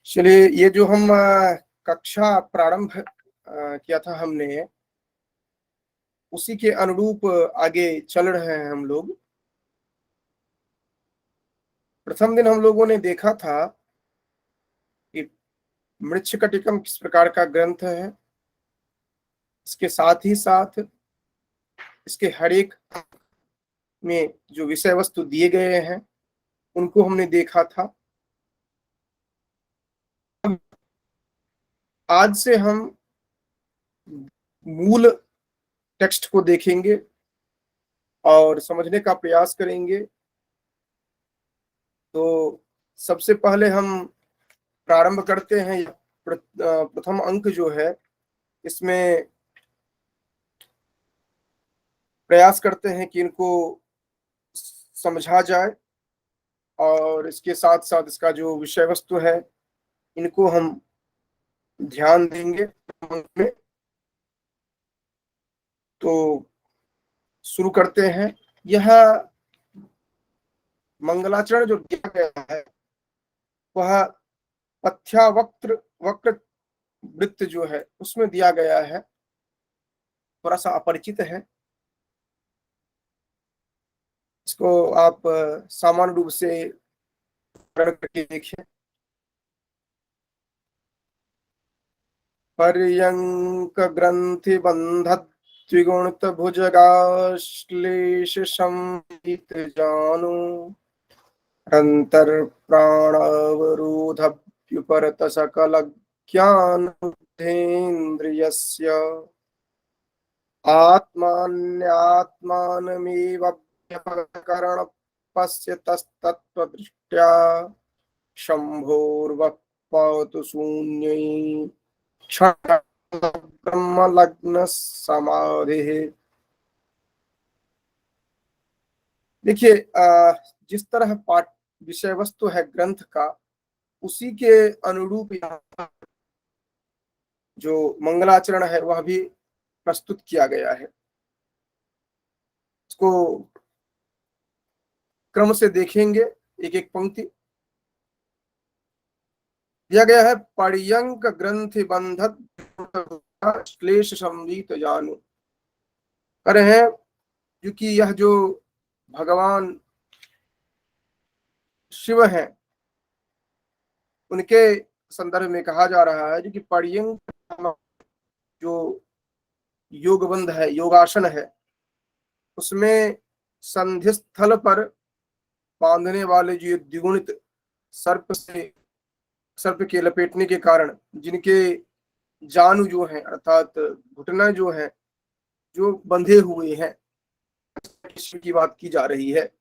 चलिए, ये जो हम कक्षा प्रारंभ किया था हमने, उसी के अनुरूप आगे चल रहे हैं हम लोग। प्रथम दिन हम लोगों ने देखा था कि मृच्छकटिकम किस प्रकार का ग्रंथ है। इसके साथ ही साथ इसके हर एक में जो विषय वस्तु दिए गए हैं उनको हमने देखा था। आज से हम मूल टेक्स्ट को देखेंगे और समझने का प्रयास करेंगे। तो सबसे पहले हम प्रारंभ करते हैं। प्रथम अंक जो है, इसमें प्रयास करते हैं कि इनको समझा जाए और इसके साथ साथ इसका जो विषय वस्तु है इनको हम ध्यान देंगे। तो शुरू करते हैं। यह मंगलाचरण जो दिया गया है वह पथ्यावक्त्र वक्र वृत्त जो है उसमें दिया गया है। थोड़ा सा अपरिचित है, इसको आप सामान्य रूप से करके देखिए। पर्यंक ग्रंथि बंध द्विगुणित भुजगाश्लेष संहित जानु अंतर प्राणावरोध व्युपरत सकल ज्ञानेन्द्रियस्य आत्मान्यात्मानमेवभ्यपकरण पश्यतस्तत्त्वदृष्ट्या शंभोर्वक्पवतु शून्यै क्षण ब्रह्मलग्न समाधि। देखिए, जिस तरह पाठ विषय वस्तु है ग्रंथ का, उसी के अनुरूप यहाँ जो मंगलाचरण है वह भी प्रस्तुत किया गया है। इसको क्रम से देखेंगे, एक एक पंक्ति दिया गया है। पर्यंक ग्रंथि बंधत क्लेश संवीत जानु। कह रहे हैं क्योंकि यह जो भगवान शिव हैं उनके संदर्भ में कहा जा रहा है, जो कि पर्यंक जो योगबंध है, योगासन है, उसमें संधि स्थल पर बांधने वाले जो द्विगुणित सर्प के लपेटने के कारण जिनके जानु जो है अर्थात घुटना जो है जो बंधे हुए हैं, की बात की जा रही है।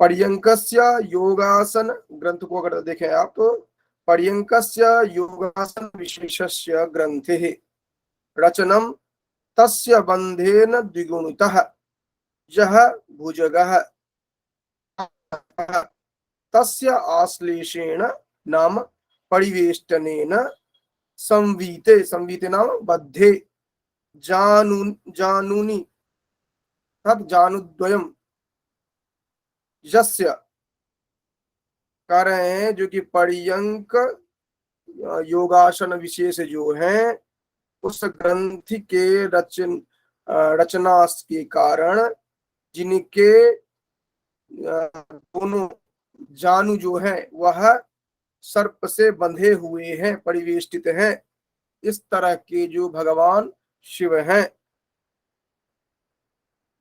पर्यंकस्य योगासन ग्रंथ को अगर देखें आप तो पर्यंकस्य योगासन विशेषस्य ग्रंथे रचनम तस्य बंधेन द्विगुणितः यह भुजगः तस्य आश्लेषेण नाम परिवेष्टनेन संवीते संवीते नाम बद्धे जानुनी तद जानुद्वयम यस्य। कह रहे हैं जो कि पर्यंक योगासन विशेष जो है उस ग्रंथि के रचना के कारण जिनके दोनों जानु जो है वह सर्प से बंधे हुए हैं, परिवेष्टित हैं, इस तरह के जो भगवान शिव हैं।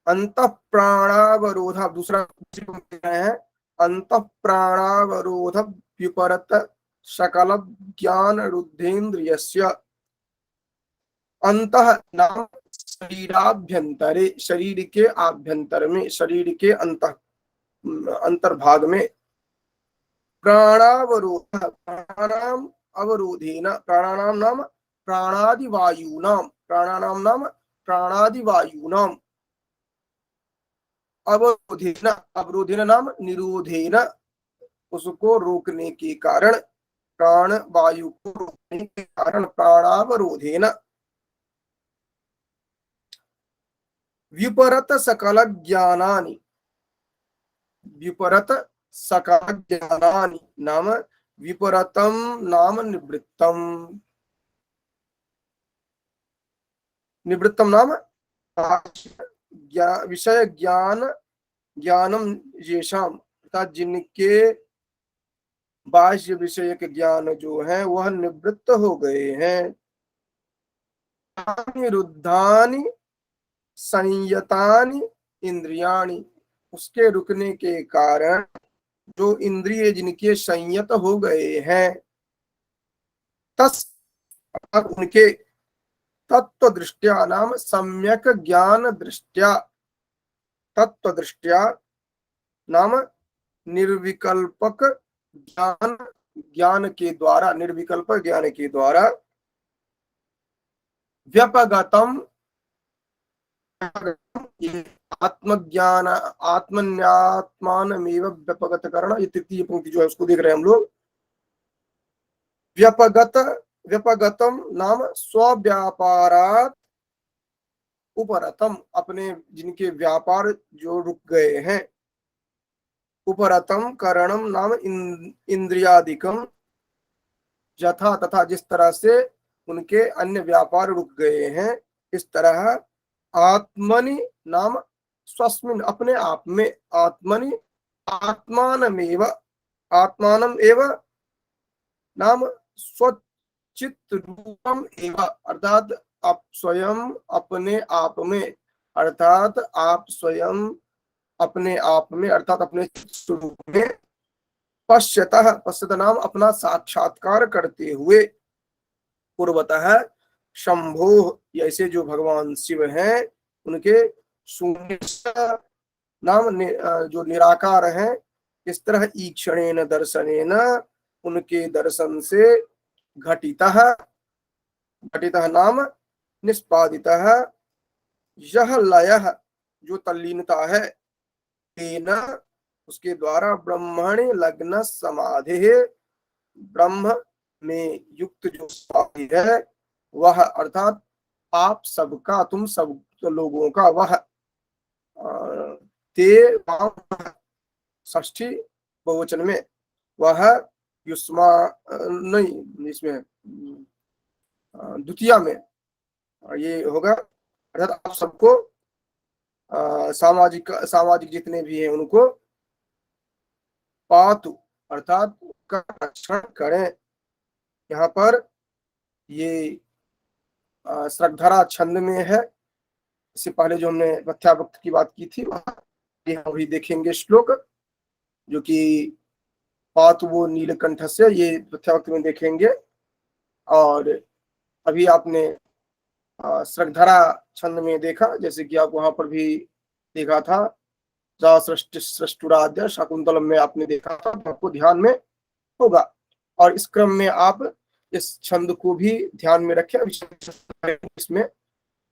अंतः प्राणावरोध, दूसरा है अंतः प्राणावरोध व्युपरत सकल ज्ञान रुद्धेन्द्रियस्य। अंतः नाम शरीराभ्यंतरे, शरीर के आभ्यंतर में, शरीर के अंतर्भाग में प्राणावरोध, प्राणानाम अवरोधेन, प्राणानाम नाम प्राणादिवायूनाम, प्राणानाम नाम प्राणादिवायूनाम अवरोधेन, अवरोधेन नाम निरोधेन, उसको रोकने के कारण, प्राण वायु को रोकने के कारण प्राणावरोधेन व्युपरत सकल ज्ञानानि, व्युपरत सकज्ञानानि नाम विपरतम नाम निवृत्तम। निवृत्तम नाम विषय ज्ञान ज्ञानम येषाम, अर्थात जिनके बाह्य विषय के ज्ञान जो है वह निवृत्त हो गए हैं। निरुद्धानि संयतानि इंद्रियाणि, उसके रुकने के कारण जो इंद्रिय जिनके संयत हो गए हैं, तस् उनके तत्व दृष्टिया नाम सम्यक ज्ञान दृष्टिया, तत्व दृष्टिया नाम निर्विकल्पक ज्ञान, ज्ञान के द्वारा, निर्विकल्प ज्ञान के द्वारा व्यपगतम, आत्मज्ञान आत्मन्यात्मानमेव व्यपगत करण, ये तृतीय पंक्ति जो है उसको देख रहे हैं हम लोग। व्यपगत व्यपगतम नाम स्वव्यापारात उपरतम, अपने जिनके व्यापार जो रुक गए हैं, उपरतम करणम नाम इंद्रियादिकम, यथा तथा जिस तरह से उनके अन्य व्यापार रुक गए हैं, इस तरह आत्मनि नाम स्वस्मिन, अपने आप में, आत्मनि आत्मानमेव, आत्मानम एव नाम स्वचित रूपम एव, अर्थात आप स्वयं अपने आप में, अर्थात आप स्वयं अपने आप में, अर्थात अपने स्वरूप में पश्यतः, पश्यत नाम अपना साक्षात्कार करते हुए, पूर्वतः शंभो, ऐसे जो भगवान शिव हैं उनके शून्य नाम जो निराकार हैं, इस तरह ईक्षणेन दर्शनेन, उनके दर्शन से घटितः, घटितः नाम निष्पादितः, यह लयः जो तल्लीनता है, तेन उसके द्वारा ब्रह्मणि लग्न समाधि, ब्रह्म में युक्त जो समाधि है वह, अर्थात आप सबका, तुम सब लोगों का वह, ते षष्ठी बहुवचन में, वह युष्मा नहीं, इसमें द्वितीया में ये होगा, अर्थात आप सबको सामाजिक सामाजिक जितने भी हैं उनको पातु, अर्थात का रक्षण करें। यहाँ पर ये श्रद्धरा छंद में है, इससे पहले जो हमने मथ्याभक्त की बात की थी ये हम अभी देखेंगे श्लोक, जो कि पातु वो नीलकंठ से, ये मथ्याभक्त में देखेंगे। और अभी आपने श्रद्धरा छंद में देखा, जैसे कि आप वहां पर भी देखा था, सृष्टुराद्य शाकुंतलम में आपने देखा था, तो आपको ध्यान में होगा। और इस क्रम में आप इस छंद को भी ध्यान में रखें। इसमें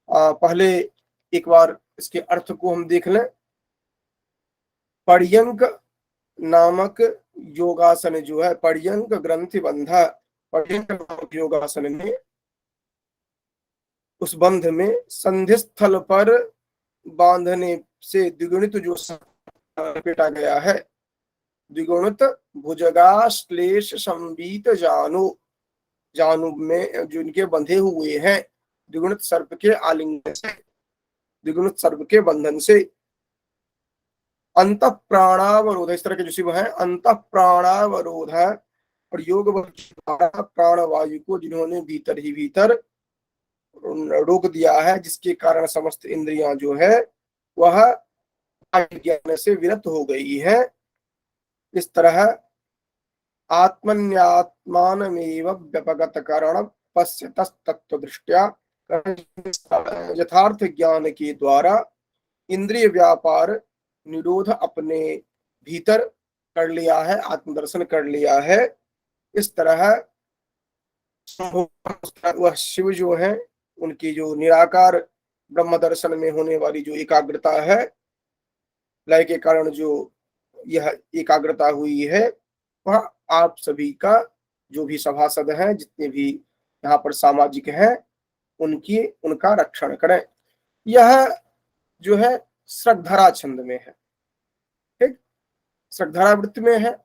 पहले एक बार इसके अर्थ को हम देख लें। पर्यंक नामक योगासन जो है, पर्यंक ग्रंथि बंधा, पर्यंक नामक योगासन में, उस बंध में संधि स्थल पर बांधने से द्विगुणित जो लपेटा गया है, द्विगुणित भुजगाश्लेष संबीत जानु, जानु में जो इनके बंधे हुए हैं, द्विगुणित सर्प के आलिंगन से, द्विगुणित सर्प के बंधन से, अंत प्राणावरोध, इस तरह के जो शिव है, अंत प्राणावरोध है, और योग प्राण वायु को जिन्होंने भीतर ही भीतर रोक दिया है, जिसके कारण समस्त इंद्रियां जो है वह ज्ञान से विरत हो गई है। इस तरह आत्मन्यात्मानमेव व्यपगत कारण पश्यतस्तत्व दृष्टिया, यथार्थ ज्ञान के द्वारा इंद्रिय व्यापार निरोध अपने भीतर कर लिया है, आत्मदर्शन कर लिया है। इस तरह वह शिव जो है, उनकी जो निराकार ब्रह्म दर्शन में होने वाली जो एकाग्रता है, लय के कारण जो यह एकाग्रता हुई है, वह आप सभी का, जो भी सभासद हैं, जितने भी यहाँ पर सामाजिक हैं, उनका रक्षण करें। यह जो है श्रद्धरा छंद में है, ठीक। सृगधरा वृत्त में है।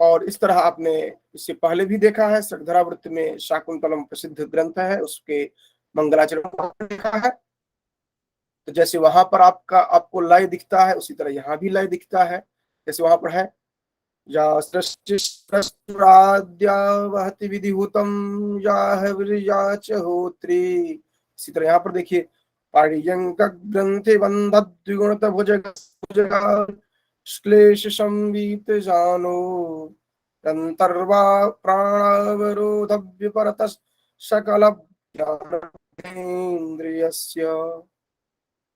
और इस तरह आपने इससे पहले भी देखा है, सृगधरा वृत्त में शाकुंतलम प्रसिद्ध ग्रंथ है, उसके मंगलाचरण देखा है। तो जैसे वहां पर आपको लय दिखता है, उसी तरह यहाँ भी लय दिखता है। जैसे वहां पर है या वहति विधिभूतम या वीर्या च होत्री, इसी तरह यहाँ पर देखिए पारियंक ग्रंथे बंध द्विगुणत भुजग श्लेष संवीत जानो अंतर्वा प्राणावरोध विपरत सकल ज्ञानेन्द्रियस्य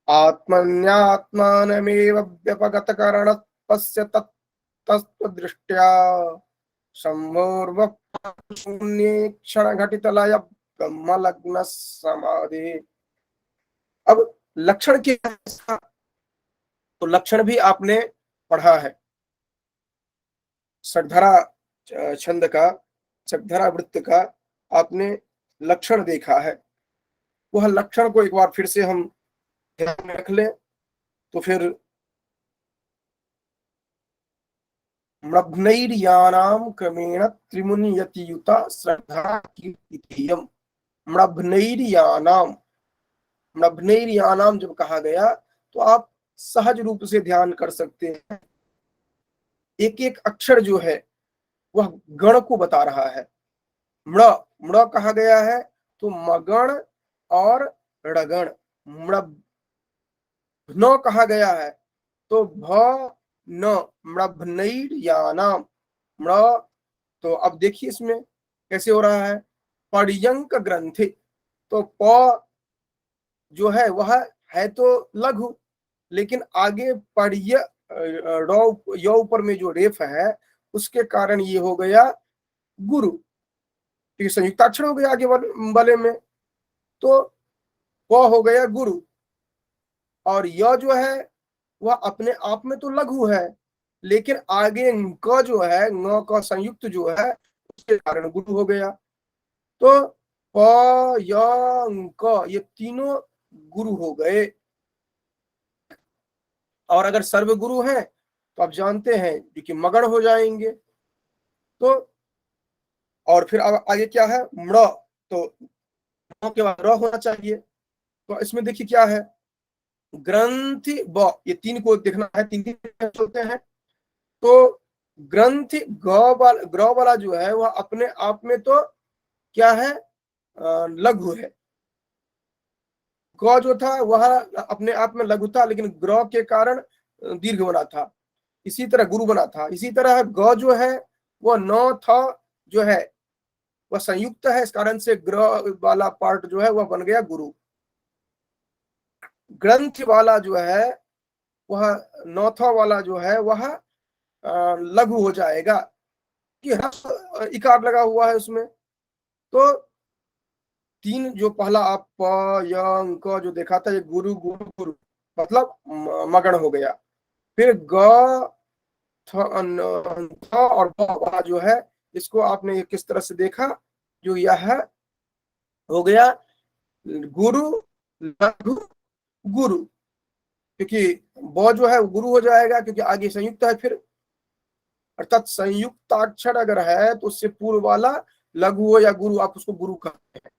आत्मन्यात्मानमेव व्यपगतकरण पश्य तत्त्वदृष्ट्या शून्ये क्षण घटितलय ब्रह्मलग्न समाधि। अब लक्षण क्या है इसका? तो लक्षण भी आपने पढ़ा है, सृगधरा छंद का, सृगधरा वृत्त का आपने लक्षण देखा है। वह लक्षण को एक बार फिर से हम ध्यान में रख लें तो फिर म्रभ्नैर्यानाम क्रमेण त्रिमुनियतियुता श्रद्धा कीर्तियम्। म्रभ्नैर्यानाम, म्रभ्नैर्यानाम जब कहा गया तो आप सहज रूप से ध्यान कर सकते हैं। एक एक अक्षर जो है वह गण को बता रहा है। म्र, म्र कहा गया है तो मगण और ड़गण। म्रभ्न कहा गया है तो भ न, म्रभ्नैर्यानाम म्र। तो अब देखिए इसमें कैसे हो रहा है, पर्यंक ग्रंथे, तो प जो है वह है तो लघु, लेकिन आगे पर्य य ऊपर में जो रेफ है उसके कारण ये हो गया गुरु, क्योंकि संयुक्ताक्षर हो गया आगे वाले में, तो प हो गया गुरु। और य जो है वह अपने आप में तो लघु है, लेकिन आगे क जो है, न का संयुक्त जो है उसके कारण गुरु हो गया। तो प य क ये तीनों गुरु हो गए। और अगर सर्व गुरु हैं तो आप जानते हैं जो कि मगन हो जाएंगे। तो और फिर अब आगे क्या है, म्र, तो म के बाद र होना चाहिए। तो इसमें देखिए क्या है, ग्रंथि ब, ये तीन को देखना है, तीन तीन होते हैं। तो ग्रंथि ग्र वाला जो है वह अपने आप में तो क्या है, लघु है। ग जो था वह अपने आप में लघु था, लेकिन ग्र के कारण दीर्घ बना था, इसी तरह गुरु बना था। इसी तरह ग जो है वह न था जो है वह संयुक्त है, इस कारण से ग्र वाला पार्ट जो है वह बन गया गुरु। ग्रंथ वाला जो है वह नौथा वाला जो है वह लघु हो जाएगा, कि इकार लगा हुआ है उसमें। तो तीन जो पहला आप प य क जो देखा था, ये गुरु गुरु गुरु मतलब मगन हो गया। फिर ग थ और ब जो है इसको आपने किस तरह से देखा, जो यह हो गया गुरु लघु गुरु, क्योंकि ब जो है गुरु हो जाएगा क्योंकि आगे संयुक्त है। फिर अर्थात संयुक्ताक्षर अगर है तो उससे पूर्व वाला लघु हो या गुरु, आप उसको गुरु कहते हैं,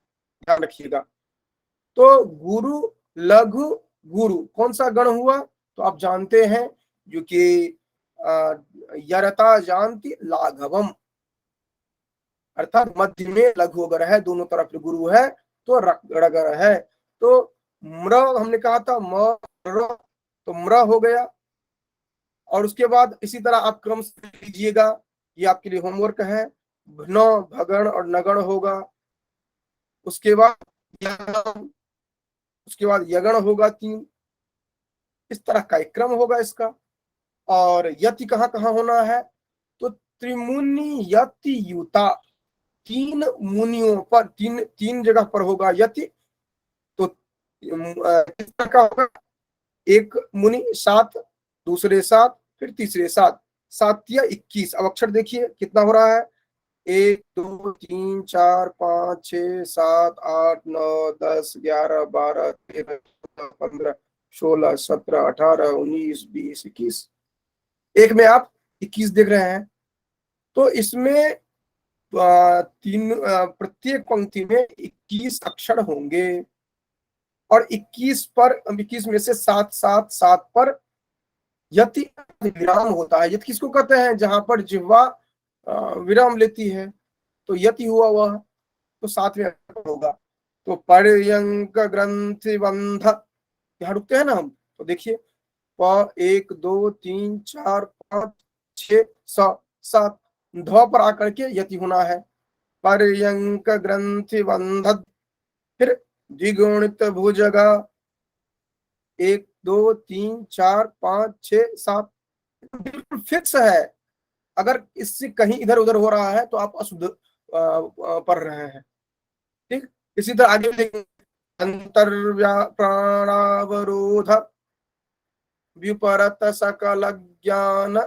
ध्यान रखिएगा। तो गुरु लघु गुरु कौन सा गण हुआ, तो आप जानते हैं जो कि यरता जानति लाघवम, अर्थात मध्य में लघु अगर है, दोनों तरफ गुरु है तो रगर है। तो म्र हमने कहा था म, तो म्र हो गया। और उसके बाद इसी तरह आप क्रम से लीजिएगा, ये आपके लिए होमवर्क है। भन, भगण और नगण होगा, उसके बाद यगण, उसके बाद यगण होगा 3, इस तरह का एक क्रम होगा इसका। और यति कहाँ कहाँ होना है, तो त्रिमुनि यति युता, 3 मुनियों पर, तीन जगह पर होगा यति। तो किस तरह का होगा, एक मुनि 7, दूसरे 7, फिर तीसरे 7, 7 या 21। अब अक्षर देखिए कितना हो रहा है, 1 2 3 4 5 6 7 8 9 10 11 12 13 14 15 16 17 18 19 20 21। एक में आप 21 देख रहे हैं। तो इसमें प्रत्येक पंक्ति में 21 अक्षर होंगे और 21 में से 7 पर यति विराम होता है। यति किसको कहते हैं? जहां पर जिह्वा विराम लेती है, तो यति हुआ वह, तो 7वें अक्षर होगा। तो पर्यंक ग्रंथि बंध, यहाँ रुकते हैं ना हम, तो देखिए प 1 2 3 4 5 6 7 ध पर आकर के यति होना है। पर्यंक ग्रंथि बंध, फिर द्विगुणित भुजगा 1 2 3 4 5 6 7, बिल्कुल फिक्स है। अगर इससे कहीं इधर उधर हो रहा है तो आप अशुद्ध पढ़ रहे हैं। ठीक, इसी तरह आगे देखेंगे। प्राणावरोध विपरत सकल ज्ञान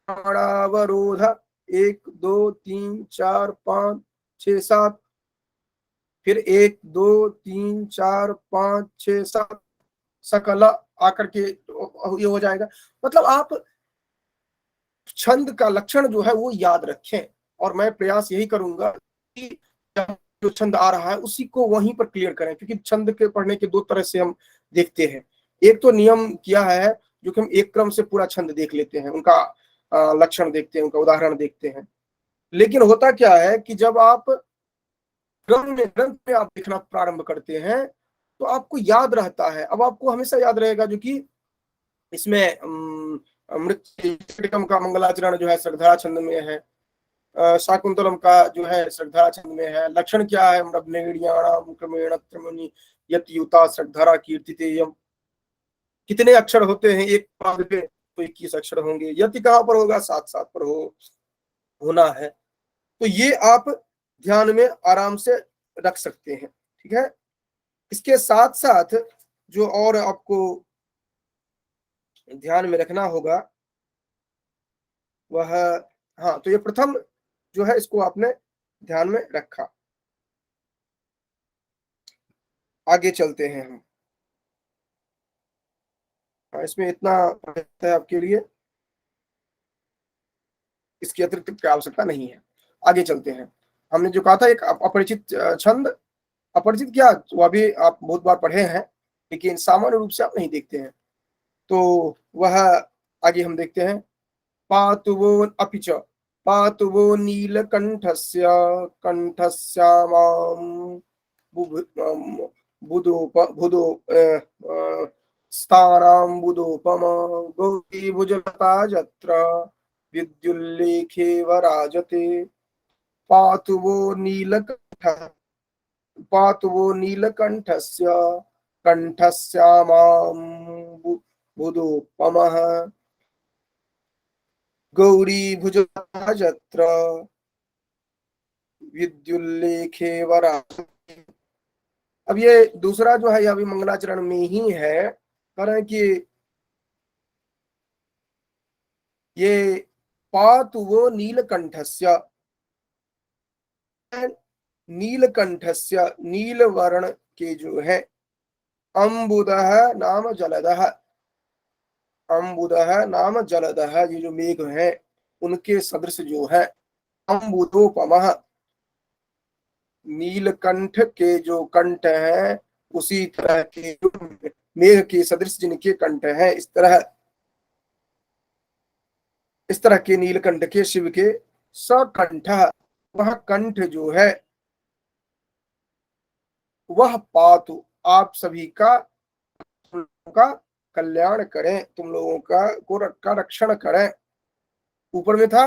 प्राणावरोध 1 2 3 4 5 6 7, फिर 1 2 3 4 5 6 7 सकल आकर के ये हो जाएगा। मतलब आप छंद का लक्षण जो है वो याद रखें, और मैं प्रयास यही करूंगा कि जो छंद आ रहा है उसी को वहीं पर क्लियर करें, क्योंकि छंद के पढ़ने के दो तरह से हम देखते हैं। एक तो नियम किया है जो कि हम एक क्रम से पूरा छंद देख लेते हैं, उनका लक्षण देखते हैं, उनका उदाहरण देखते हैं। लेकिन होता क्या है कि जब आप ग्रंथ में आप देखना प्रारंभ करते हैं तो आपको याद रहता है। अब आपको हमेशा याद रहेगा जो कि इसमें मृच्छकटिकम का मंगलाचरण जो है श्रद्धा छंद में है, शाकुंतलम का जो है श्रद्धा छंद में है। लक्षण क्या है? मृदनेड़ियाणाम क्रमेण त्रमुनि यत्युता श्रद्धरा कीर्तितेयम। कितने अक्षर होते हैं एक पाद पे? तो 21 अक्षर होंगे। यति कहां पर होगा? 7 पर होना है। तो ये आप ध्यान में आराम से रख सकते हैं। ठीक है, इसके साथ साथ जो और आपको ध्यान में रखना होगा वह, हाँ, तो ये प्रथम जो है इसको आपने ध्यान में रखा। आगे चलते हैं हम। हाँ, इसमें इतना है आपके लिए, इसकी अतिरिक्त की आवश्यकता नहीं है। आगे चलते हैं। हमने जो कहा था एक अपरिचित छंद, अपरिचित क्या, वह भी आप बहुत बार पढ़े हैं लेकिन सामान्य रूप से आप नहीं देखते हैं, तो वह आगे हम देखते हैं। पातुवो अपिच पातुवो नीलकंठस्य कंठस्यामां बुधोप बुधो स्थानां बुधोपम गौरी भुजलता जत्र विद्युल्लेखेव राजते। पातु वो नीलकंठ पातु वो नीलकंठस्य कंठस्यामां बुधोपमः गौरी भुजलता जत्र विद्युल्लेखेव राजते। अब ये दूसरा जो है यह भी मंगलाचरण में ही है, कारण कि ये पातु वो नीलकंठस्य, नीलकंठस्य नील वर्ण के जो है, अम्बुदः नाम जलदः, अम्बुदः नाम जलदः, ये जो मेघ है उनके सदृश जो है। अम्बुदोपमः, नीलकंठ के जो कंठ है उसी तरह के मेघ के सदृश जिनके कंठ है, इस तरह के नीलकंठ के शिव के सकंठ, वह कंठ जो है वह पातु आप सभी का कल्याण करें, तुम लोगों का रक्षण करें। ऊपर में था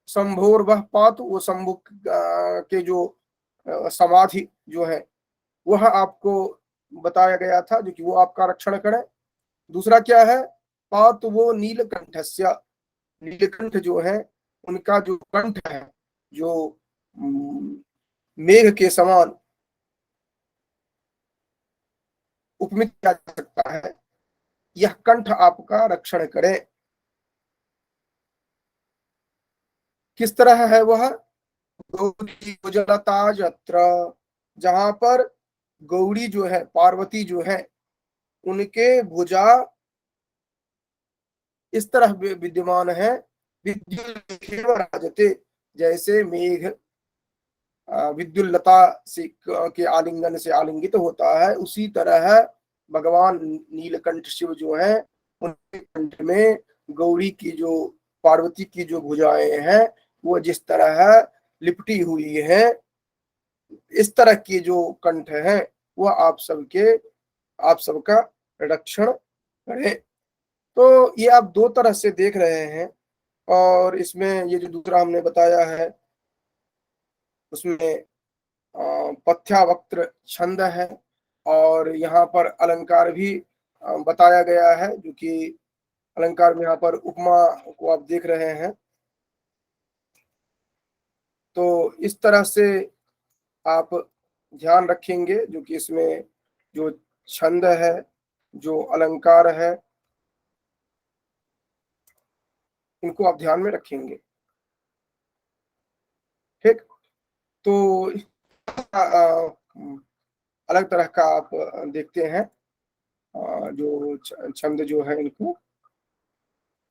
शंभोर वह पातु, वो शंभु के जो समाधि जो है वह आपको बताया गया था, जो कि वो आपका रक्षण करें। दूसरा क्या है? पातु वो नीलकंठस्य, नीलकंठ जो है उनका जो कंठ है जो मेघ के समान उपमित किया जा सकता है, यह कंठ आपका रक्षण करे। किस तरह है वह? गौरी गुजलता जत्र, जहां पर गौरी जो है, पार्वती जो है, उनके भुजा इस तरह विद्यमान है, विद्युल्लेखेव राजते, जैसे मेघ विद्युल्लता से के आलिंगन से आलिंगित होता है, उसी तरह भगवान नीलकंठ शिव जो है, उनके कंठ में गौरी की जो, पार्वती की जो भुजाएं हैं वो जिस तरह लिपटी हुई है, इस तरह की जो कंठ है वह आप सबका रक्षण करे। तो ये आप दो तरह से देख रहे हैं। और इसमें ये जो दूसरा हमने बताया है उसमें पथ्यावक्त्र छंद है, और यहाँ पर अलंकार भी बताया गया है, जो कि अलंकार में यहाँ पर उपमा को आप देख रहे हैं। तो इस तरह से आप ध्यान रखेंगे, जो कि इसमें जो छंद है, जो अलंकार है, इनको आप ध्यान में रखेंगे। ठीक। तो अलग तरह का आप देखते हैं जो छंद जो है, इनको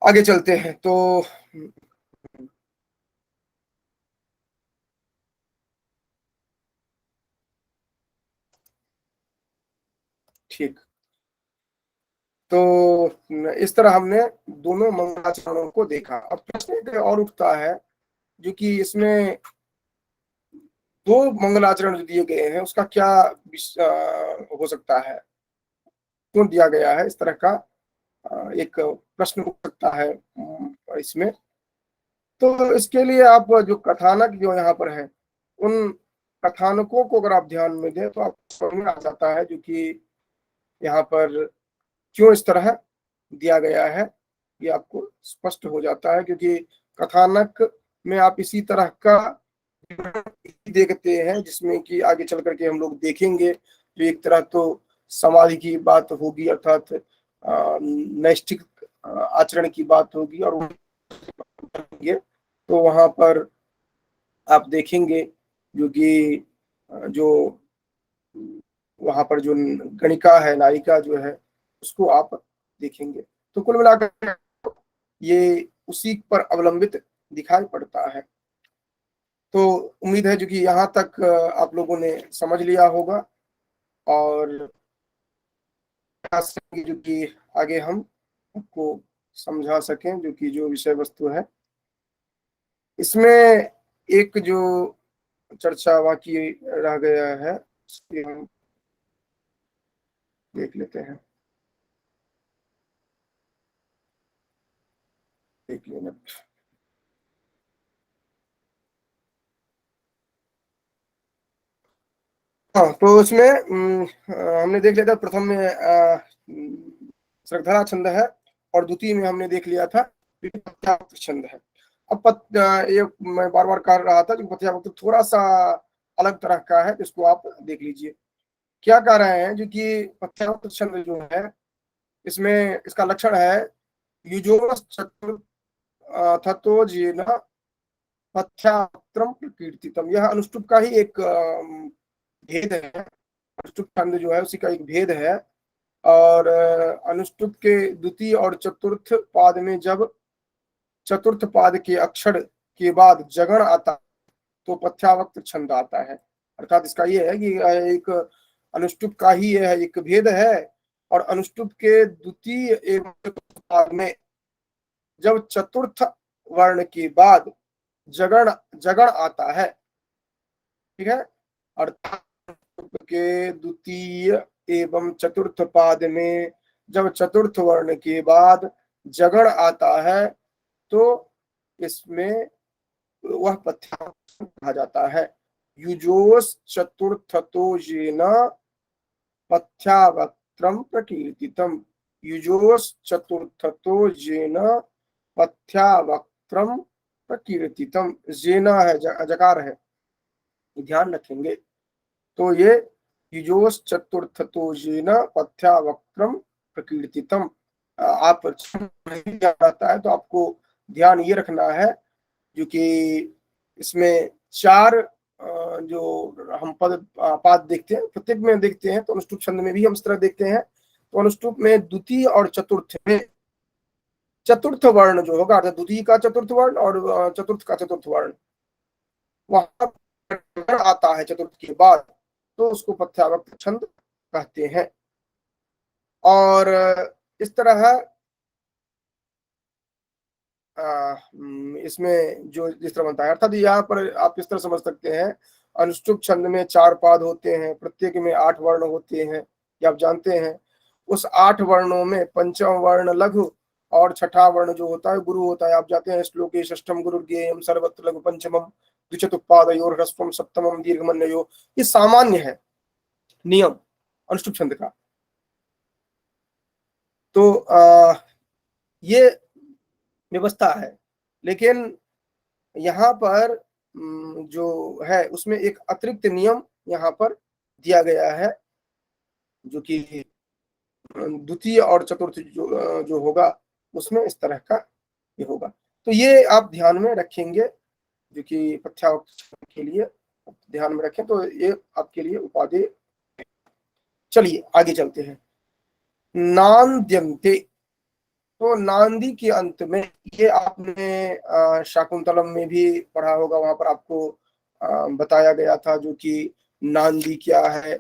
आगे चलते हैं। तो ठीक, तो इस तरह हमने दोनों मंगलाचरणों को देखा। अब प्रश्न एक और उठता है, जो कि इसमें दो मंगलाचरण जो दिए गए हैं उसका क्या हो सकता है, क्यों दिया गया है, इस तरह का एक प्रश्न उठ सकता है इसमें। तो इसके लिए आप जो कथानक जो यहाँ पर है, उन कथानकों को अगर आप ध्यान में दें तो आपको समझ में आ जाता है, जो कि यहाँ पर क्यों इस तरह दिया गया है, ये आपको स्पष्ट हो जाता है। क्योंकि कथानक में आप इसी तरह का देखते हैं, जिसमें कि आगे चल करके हम लोग देखेंगे, जो एक तरह तो समाधि की बात होगी, अर्थात नैष्ठिक आचरण की बात होगी, और तो वहां पर आप देखेंगे जो कि जो वहां पर जो गणिका है, नायिका जो है, उसको आप देखेंगे। तो कुल मिलाकर ये उसी पर अवलंबित दिखाई पड़ता है। तो उम्मीद है जो कि यहाँ तक आप लोगों ने समझ लिया होगा, और जो कि आगे हम आपको समझा सकें, जो कि जो विषय वस्तु है इसमें एक जो चर्चा बाकी रह गया है, उसकी हम देख लेते हैं। एक मिनट। हाँ, तो उसमें हमने देख लिया था, प्रथम में श्रद्धा छंद है, और द्वितीय में हमने देख लिया था पथ्यावक्त्र छंद है। अब ये मैं बार बार कह रहा था कि पथ्यावक्त्र थोड़ा सा अलग तरह का है, इसको आप देख लीजिए। क्या कह रहे हैं, जो कि पथ्यावक्त्र छंद जो है, इसमें इसका लक्षण है युजोर चतुर थतोजेन पथ्यावक्त्रम प्रकीर्तितम। यह अनुष्टुप का ही एक भेद है, अनुष्टुप छंद जो है उसी का एक भेद है। और अनुष्टुप के द्वितीय और चतुर्थ पाद में जब चतुर्थ पाद के अक्षर के बाद जगण आता तो पथ्यावक्त्र छंद आता है। अर्थात इसका ये है कि एक अनुष्टुप का ही यह एक भेद है, और अनुष्टुप के द्वितीय एवं चतुर्थ पाद में जब चतुर्थ वर्ण के बाद जगण जगण आता है, ठीक है, अर्थात के द्वितीय एवं चतुर्थ पाद में जब चतुर्थ वर्ण के बाद जगण आता है, तो इसमें वह पथ्यावक्त्र कहा जाता है। युजोस चतुर्थतो येन पथ्यावक्त्रम प्रकीर्तितम। युजोस चतुर्थतो येन पथ्यावक्त्रम प्रकीर्तितम। जेना है, जकार है, ध्यान रखेंगे। तो ये युजोस चतुर्थतो येन पथ्यावक्त्रम प्रकीर्तितम। आप नहीं आता है तो आपको ध्यान ये रखना है, जो कि इसमें चार जो हम पाद देखते हैं, प्रत्येक में देखते हैं, तो अनुष्टुप छंद में भी हम इस तरह देखते हैं। तो अनुष्टुप में द्वितीय और चतुर्थ में चतुर्थ वर्ण जो होगा, अर्थात द्वितीय का चतुर्थ वर्ण और चतुर्थ का चतुर्थ वर्ण वहां पर आता है चतुर्थ के बाद, तो उसको प्रत्यावर्त छंद कहते हैं। और इस तरह इसमें जो जिस तरह बनता है, अर्थात यहाँ पर आप इस तरह समझ सकते हैं, अनुष्टुप छंद में 4 पाद होते हैं, प्रत्येक में 8 वर्ण होते हैं, ये आप जानते हैं। उस 8 वर्णों में पंचम वर्ण लघु और छठा वर्ण जो होता है गुरु होता है। आप जाते हैं श्लोके षष्ठम गुरु ज्ञेयम सर्वत्र लघु पंचमम द्विचतुप्पादयोर ह्रस्वम सप्तमम दीर्घमन्यो, ये सामान्य है नियम अनुष्टुप छंद का। तो ये व्यवस्था है, लेकिन यहाँ पर जो है उसमें एक अतिरिक्त नियम यहाँ पर दिया गया है, जो कि द्वितीय और चतुर्थ जो होगा उसमें इस तरह का ये होगा। तो ये आप ध्यान में रखेंगे, जो कि प्रत्यावर्त के लिए ध्यान में रखें, तो ये आपके लिए उपादेय। चलिए आगे चलते हैं। नान्द्यन्ते, तो नांदी के अंत में, ये आपने शाकुंतलम में भी पढ़ा होगा, वहां पर आपको बताया गया था जो कि नांदी क्या है।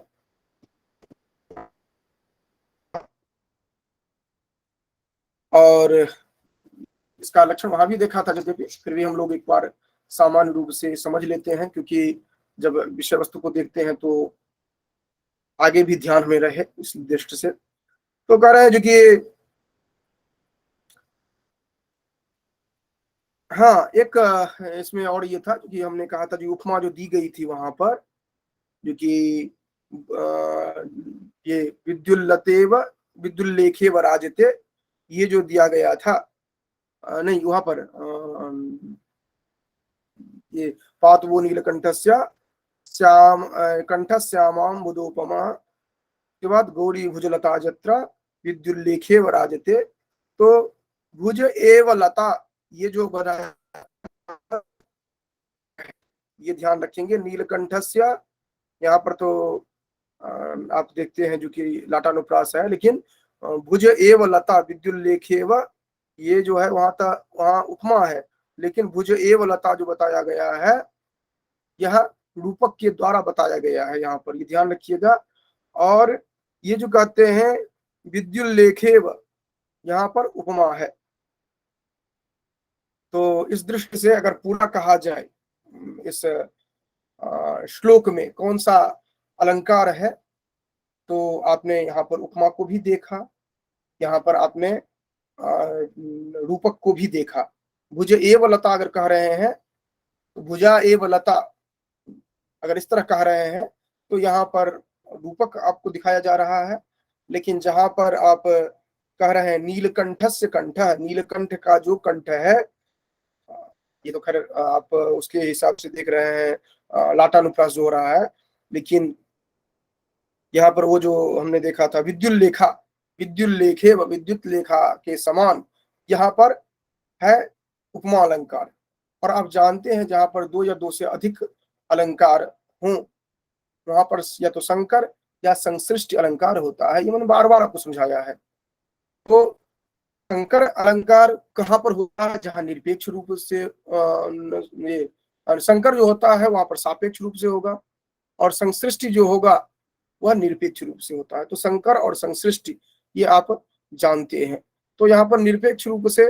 और इसका लक्षण वहां भी देखा था, यद्यपि फिर भी हम लोग एक बार सामान्य रूप से समझ लेते हैं, क्योंकि जब विषय वस्तु को देखते हैं तो आगे भी ध्यान में रहे इस दृष्टि से। तो कह रहे हैं जो कि हाँ, एक इसमें और ये था कि हमने कहा था जो उपमा जो दी गई थी वहां पर, जो कि ये विद्युल्लतेव विद्युल्लेखेव राजते, ये जो दिया गया था, नहीं वहां पर ये पातवो नीलकंठस्य श्याम कंठ श्यामाम बुदोपमा के बाद गौरी भुजलता जत्रा विद्युल्लेखेव राजते। तो भुज एव लता, ये जो बना ये ध्यान रखेंगे। नीलकंठस्य, यहाँ पर तो आप देखते हैं जो कि लाटानुप्रास है, लेकिन भुज एव लता विद्युल्लेखेव, ये जो है वहां उपमा है, लेकिन भुज एव लता जो बताया गया है यह रूपक के द्वारा बताया गया है, यहाँ पर ये ध्यान रखिएगा। और ये जो कहते हैं विद्युल्लेखेव, यहाँ पर उपमा है। तो इस दृष्टि से अगर पूरा कहा जाए इस श्लोक में कौन सा अलंकार है, तो आपने यहाँ पर उपमा को भी देखा, यहाँ पर आपने रूपक को भी देखा। भुज एव लता अगर कह रहे हैं तो भुजा एव लता अगर इस तरह कह रहे हैं तो यहाँ पर रूपक आपको दिखाया जा रहा है। लेकिन जहां पर आप कह रहे हैं नीलकंठस्य कंठ, नीलकंठ का जो कंठ है, ये तो खैर आप उसके हिसाब से देख रहे हैं लाटानुप्रास जो हो रहा है, लेकिन यहाँ पर वो जो हमने देखा था विद्युल्लेखा, विद्युल्लेखे व विद्युत लेखा के समान यहाँ पर है उपमा अलंकार। और आप जानते हैं जहां पर 2 या 2 से अधिक अलंकार हों, वहां पर या तो संकर या संश्लिष्ट अलंकार होता है, ये मैंने बार बार आपको समझाया है। तो संकर अलंकार कहाँ पर होता है, जहां निरपेक्ष रूप से ये संकर जो होता है वहां पर सापेक्ष रूप से होगा, और संश्लिष्टि जो होगा वह निरपेक्ष रूप से होता है। तो संकर और संश्लिष्टि ये आप जानते हैं। तो यहाँ पर निरपेक्ष रूप से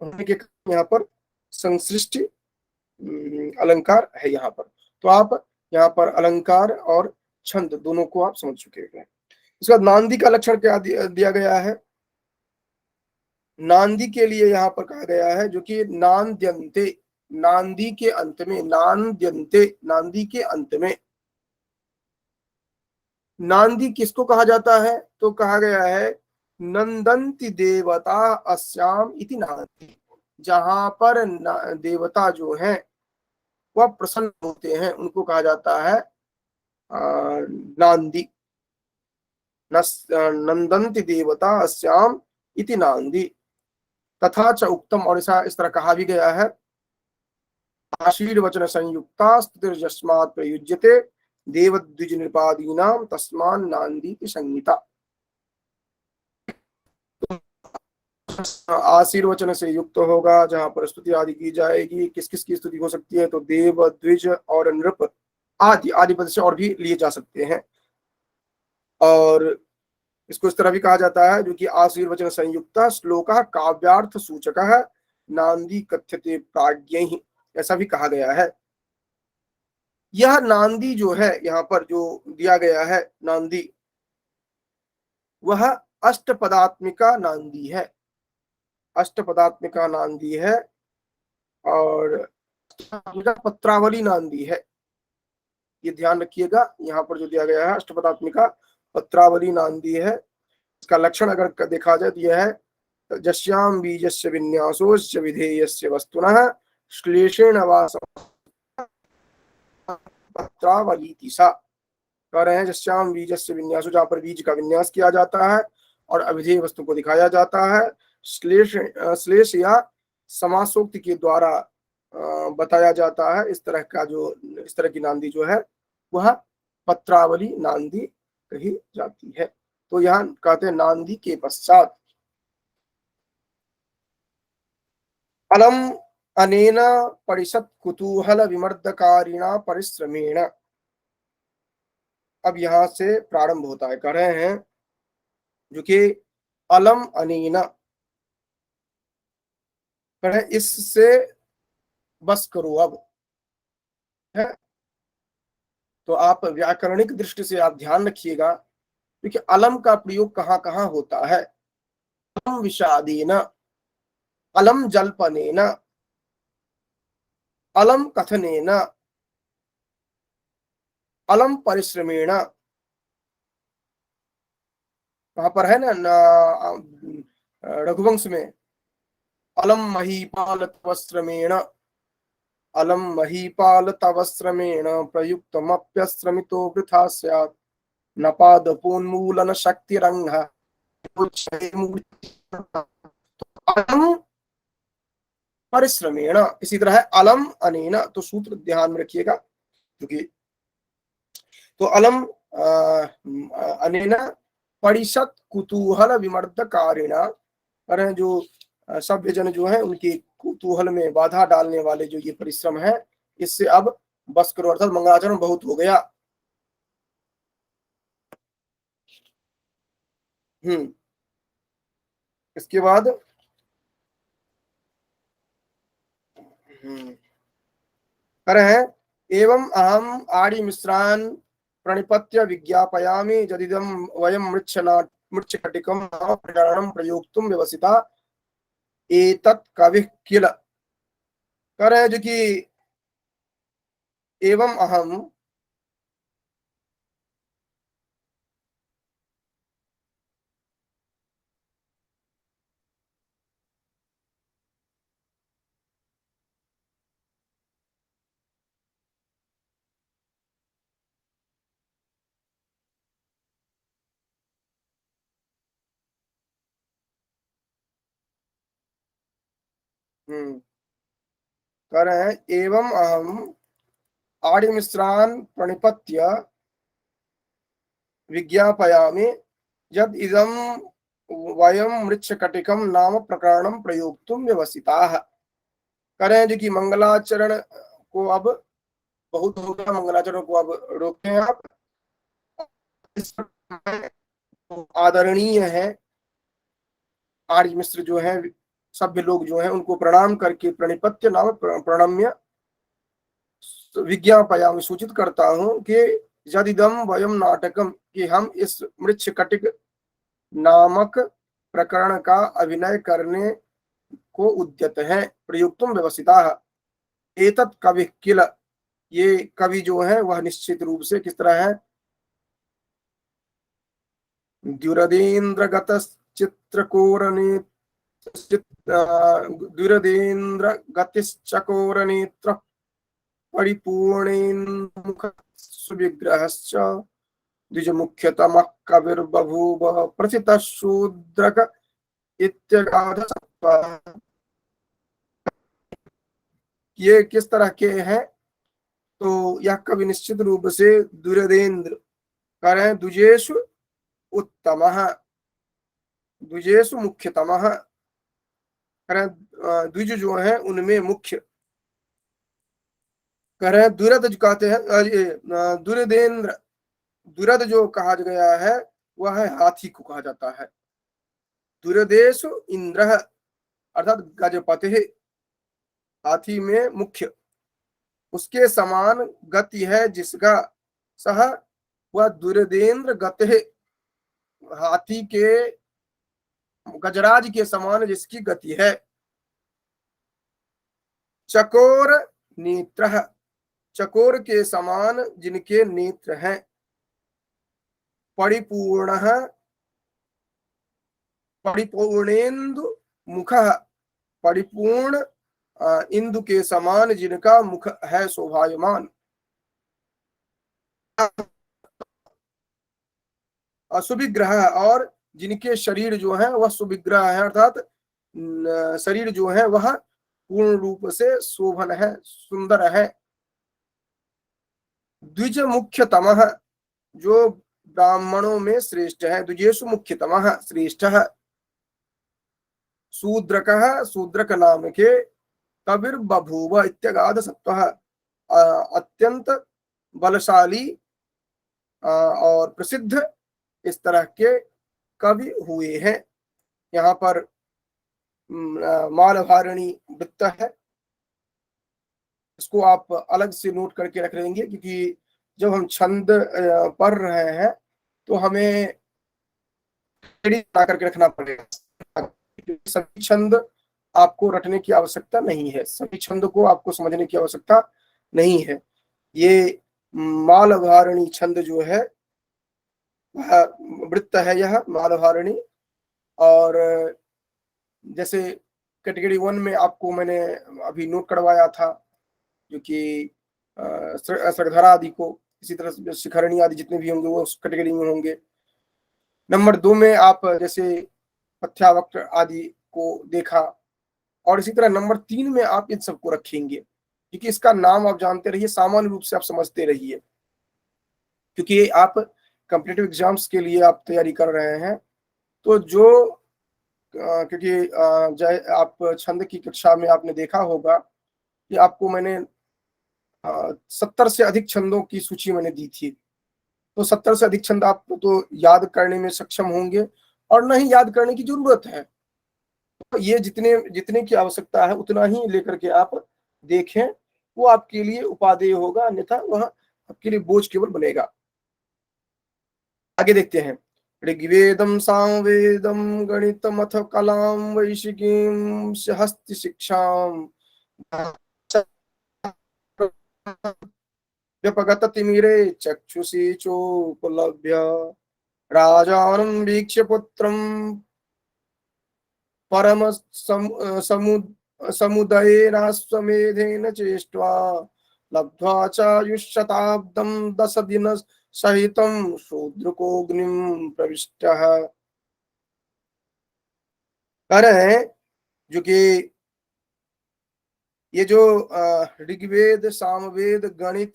होने के कारण यहाँ पर संश्लिष्टि अलंकार है यहाँ पर। तो आप यहाँ पर अलंकार और छंद दोनों को आप समझ चुके हैं। इसके बाद नांदी का लक्षण क्या दिया गया है। नांदी के लिए यहाँ पर कहा गया है जो कि नांद्यन्ते, नांदी के अंत में, नांद्यन्ते नांदी के अंत में। नांदी किसको कहा जाता है, तो कहा गया है नंदंती देवता अस्याम इति नांदी, जहां पर देवता जो हैं वह प्रसन्न होते हैं उनको कहा जाता है नांदी। नंदंती देवता अस्याम इति नांदी। तथा च उक्तम, और ऐसा इस तरह कहा भी गया है, आशीर्वचन संयुक्ता स्तुतिर्यस्मात् प्रयुज्यते देवद्विज नृपादीनां तस्मान् नांदी की संहिता। आशीर्वचन से युक्त होगा, जहां पर स्तुति आदि की जाएगी। किस किस की स्तुति हो सकती है? तो देव, द्विज और नृप आदि आदि पद से और भी लिए जा सकते हैं। और इसको इस तरह भी कहा जाता है, जो कि आशीर्वचन संयुक्त श्लोक काव्यार्थ सूचक नांदी कथ्यते प्राज्ञ, ऐसा भी कहा गया है। यह नांदी जो है यहाँ पर जो दिया गया है नांदी, वह अष्टपदात्मिका नांदी है, अष्टपदात्मिका नांदी है और पत्रावली नांदी है। ये ध्यान रखिएगा, यहाँ पर जो दिया गया है अष्टपदात्मिका पत्रावली नांदी है। इसका लक्षण अगर देखा जाए तो यह है जस्याम बीजस्य विन्यासोश्च विधेयस्य वस्तुनः श्लेषेण वा पत्रावली सा। कह रहे हैं जस्याम बीजस्य विन्यासो, जहाँ पर बीज का विन्यास किया जाता है और अविधेय वस्तु को दिखाया जाता है। श्लेष या समासोक्ति के द्वारा बताया जाता है। इस तरह की नांदी जो है वह पत्रावली नांदी कही जाती है। तो यहाँ कहते हैं नांदी के पश्चात अलम अनेन परिषद कुतूहल विमर्दकारिणा परिश्रमेण। अब यहां से प्रारंभ होता है, कह रहे हैं जो कि अलम अनेन, कह रहे इससे बस करो अब है। तो आप व्याकरणिक दृष्टि से आप ध्यान रखिएगा, क्योंकि अलम का प्रयोग कहां कहां होता है। अलम विषादेन, अलम जल्पनेन, अलम कथनेन, अलम परिश्रमेण। वहां पर है ना रघुवंश में, अलम महीपाल तवश्रमेण, अलम महीपाल तवश्रमेण प्रयुक्तमप्यश्रमितो वृथा स्यात् न पादपोन्मूलन शक्तिरंग। अलम परिश्रमेण, इसी तरह अलम अनेन, तो सूत्र ध्यान में रखिएगा, क्योंकि तो अलम अनेन परिषद कुतूहल विमर्दकारिणा, और जो सभ्य जन जो है उनके कुतूहल में बाधा डालने वाले जो ये परिश्रम है, इससे अब बस करो, अर्थात मंगलाचरण बहुत हो गया। इसके बाद कर हैं एवं अहम आड़ी मिश्रान प्रणिपत्य विज्ञापयामि यदिदं वयं मृच्छकटिकं प्रकरणं प्रयोक्तुं व्यवसिता एतत् कविः किल। कर हैं जो कि एवं अहम, कह रहे हैं एवं अहम आड़िमिश्रान प्रणिपत्य विज्ञापयामि यद इदं वयं मृच्छकटिकं नाम प्रकरणं प्रयोक्तुं व्यवसिताः। करें जो कि मंगलाचरण को अब बहुत हो गया, मंगलाचरण को अब रोकें आप। आदरणीय है आर्य मिश्र जो है, सभ्य लोग जो है, उनको प्रणाम करके प्रणिपत्य नाम प्रणम्य विज्ञापया में सूचित करता हूं कि यदिदम वयम नाटकम, कि हम इस मृच्छकटिक नामक प्रकरण का अभिनय करने को उद्यत हैं। प्रयुक्तुम व्यवसिता एतत् कवि किल, ये कवि जो है वह निश्चित रूप से किस तरह है, द्युरदेन्द्रगत चित्रकोरने द्विरदेन्द्रगतिश्चकोरनेत्र परिपूर्णेन्मुख सुविग्रहश्च द्विजमुख्यतमः कविर्बभूव प्रथितः शूद्रक इत्यगाध। ये किस तरह के हैं? तो यह कवि निश्चित रूप से द्विरदेन्द्र, करें द्विजेषु उत्तमः, द्विजेषु मुख्यतमः, द्विज जो है उनमें मुख्य। कह रहे हैं दुरद जो कहते हैं दुर्देंद्र, दुरद जो कहा गया है वह है हाथी को कहा जाता है। दुर्देश इंद्र अर्थात गजपति, हाथी में मुख्य। उसके समान गति है जिसका, सह वह दुर्देंद्र गति, हाथी के गजराज के समान जिसकी गति है। चकोर नेत्र, चकोर के समान जिनके नेत्र हैं। परिपूर्ण, परिपूर्णेन्दु मुख, परिपूर्ण इंदु के समान जिनका मुख है शोभायमान। सुविग्रह, और जिनके शरीर जो है वह सुविग्रह है, अर्थात शरीर जो है वह पूर्ण रूप से शोभन है, सुंदर है। द्विज मुख्यतमः, जो ब्राह्मणों में श्रेष्ठ है। द्विजेषु मुख्यतमः श्रेष्ठः। शूद्रकः, शूद्रक नाम के कविर बभूव इत्यगाध सत्वः, अत्यंत बलशाली और प्रसिद्ध इस तरह के कवि हुए हैं। यहाँ पर मालधारणी वृत्त है, इसको आप अलग से नोट करके रख लेंगे, क्योंकि जब हम छंद पढ़ रहे हैं तो हमें बना करके रखना पड़ेगा। सभी छंद आपको रटने की आवश्यकता नहीं है, सभी छंद को आपको समझने की आवश्यकता नहीं है। ये मालधारणी छंद जो है वह वृत्त है, यह मालधारणी। और जैसे कैटेगरी 1 में आपको मैंने अभी नोट करवाया था, जो कि श्रृंखला आदि को, इसी तरह शिखरणी आदि जितने भी होंगे वो उस कैटेगरी में होंगे। नंबर 2 में आप जैसे पथ्यावक्र आदि को देखा, और इसी तरह नंबर 3 में आप इन सबको रखेंगे, क्योंकि इसका नाम आप जानते रहिए, सामान्य रूप से आप समझते रहिए, क्योंकि आप कॉम्पिटिटिव एग्जाम्स के लिए आप तैयारी कर रहे हैं। तो जो क्योंकि आप छंद की कक्षा में आपने देखा होगा कि आपको मैंने 70 से अधिक छंदों की सूची मैंने दी थी। तो 70 से अधिक छंद आपको तो याद करने में सक्षम होंगे, और नहीं याद करने की जरूरत है। तो ये जितने जितने की आवश्यकता है उतना ही लेकर के आप देखें, वो आपके लिए उपादेय होगा, अन्यथा वह आपके लिए बोझ केवल बनेगा। आगे देखते हैं। ऋग्वेदम सामवेदम गणितमथ कलाम वैशिकीम हस्त शिक्षाम व्यपगत तिमिरे चक्षुषी चोपलभ्य राजानं वीक्ष्य पुत्रं परम समुदयेनाश्वमेधेन चेष्ट्वा लब्ध्वा चायुष्शताब्दं 10 दिन सहितं शूद्रकोऽग्निं प्रविष्टः। कह रहे हैं जो कि ये जो ऋग्वेद, सामवेद, गणित,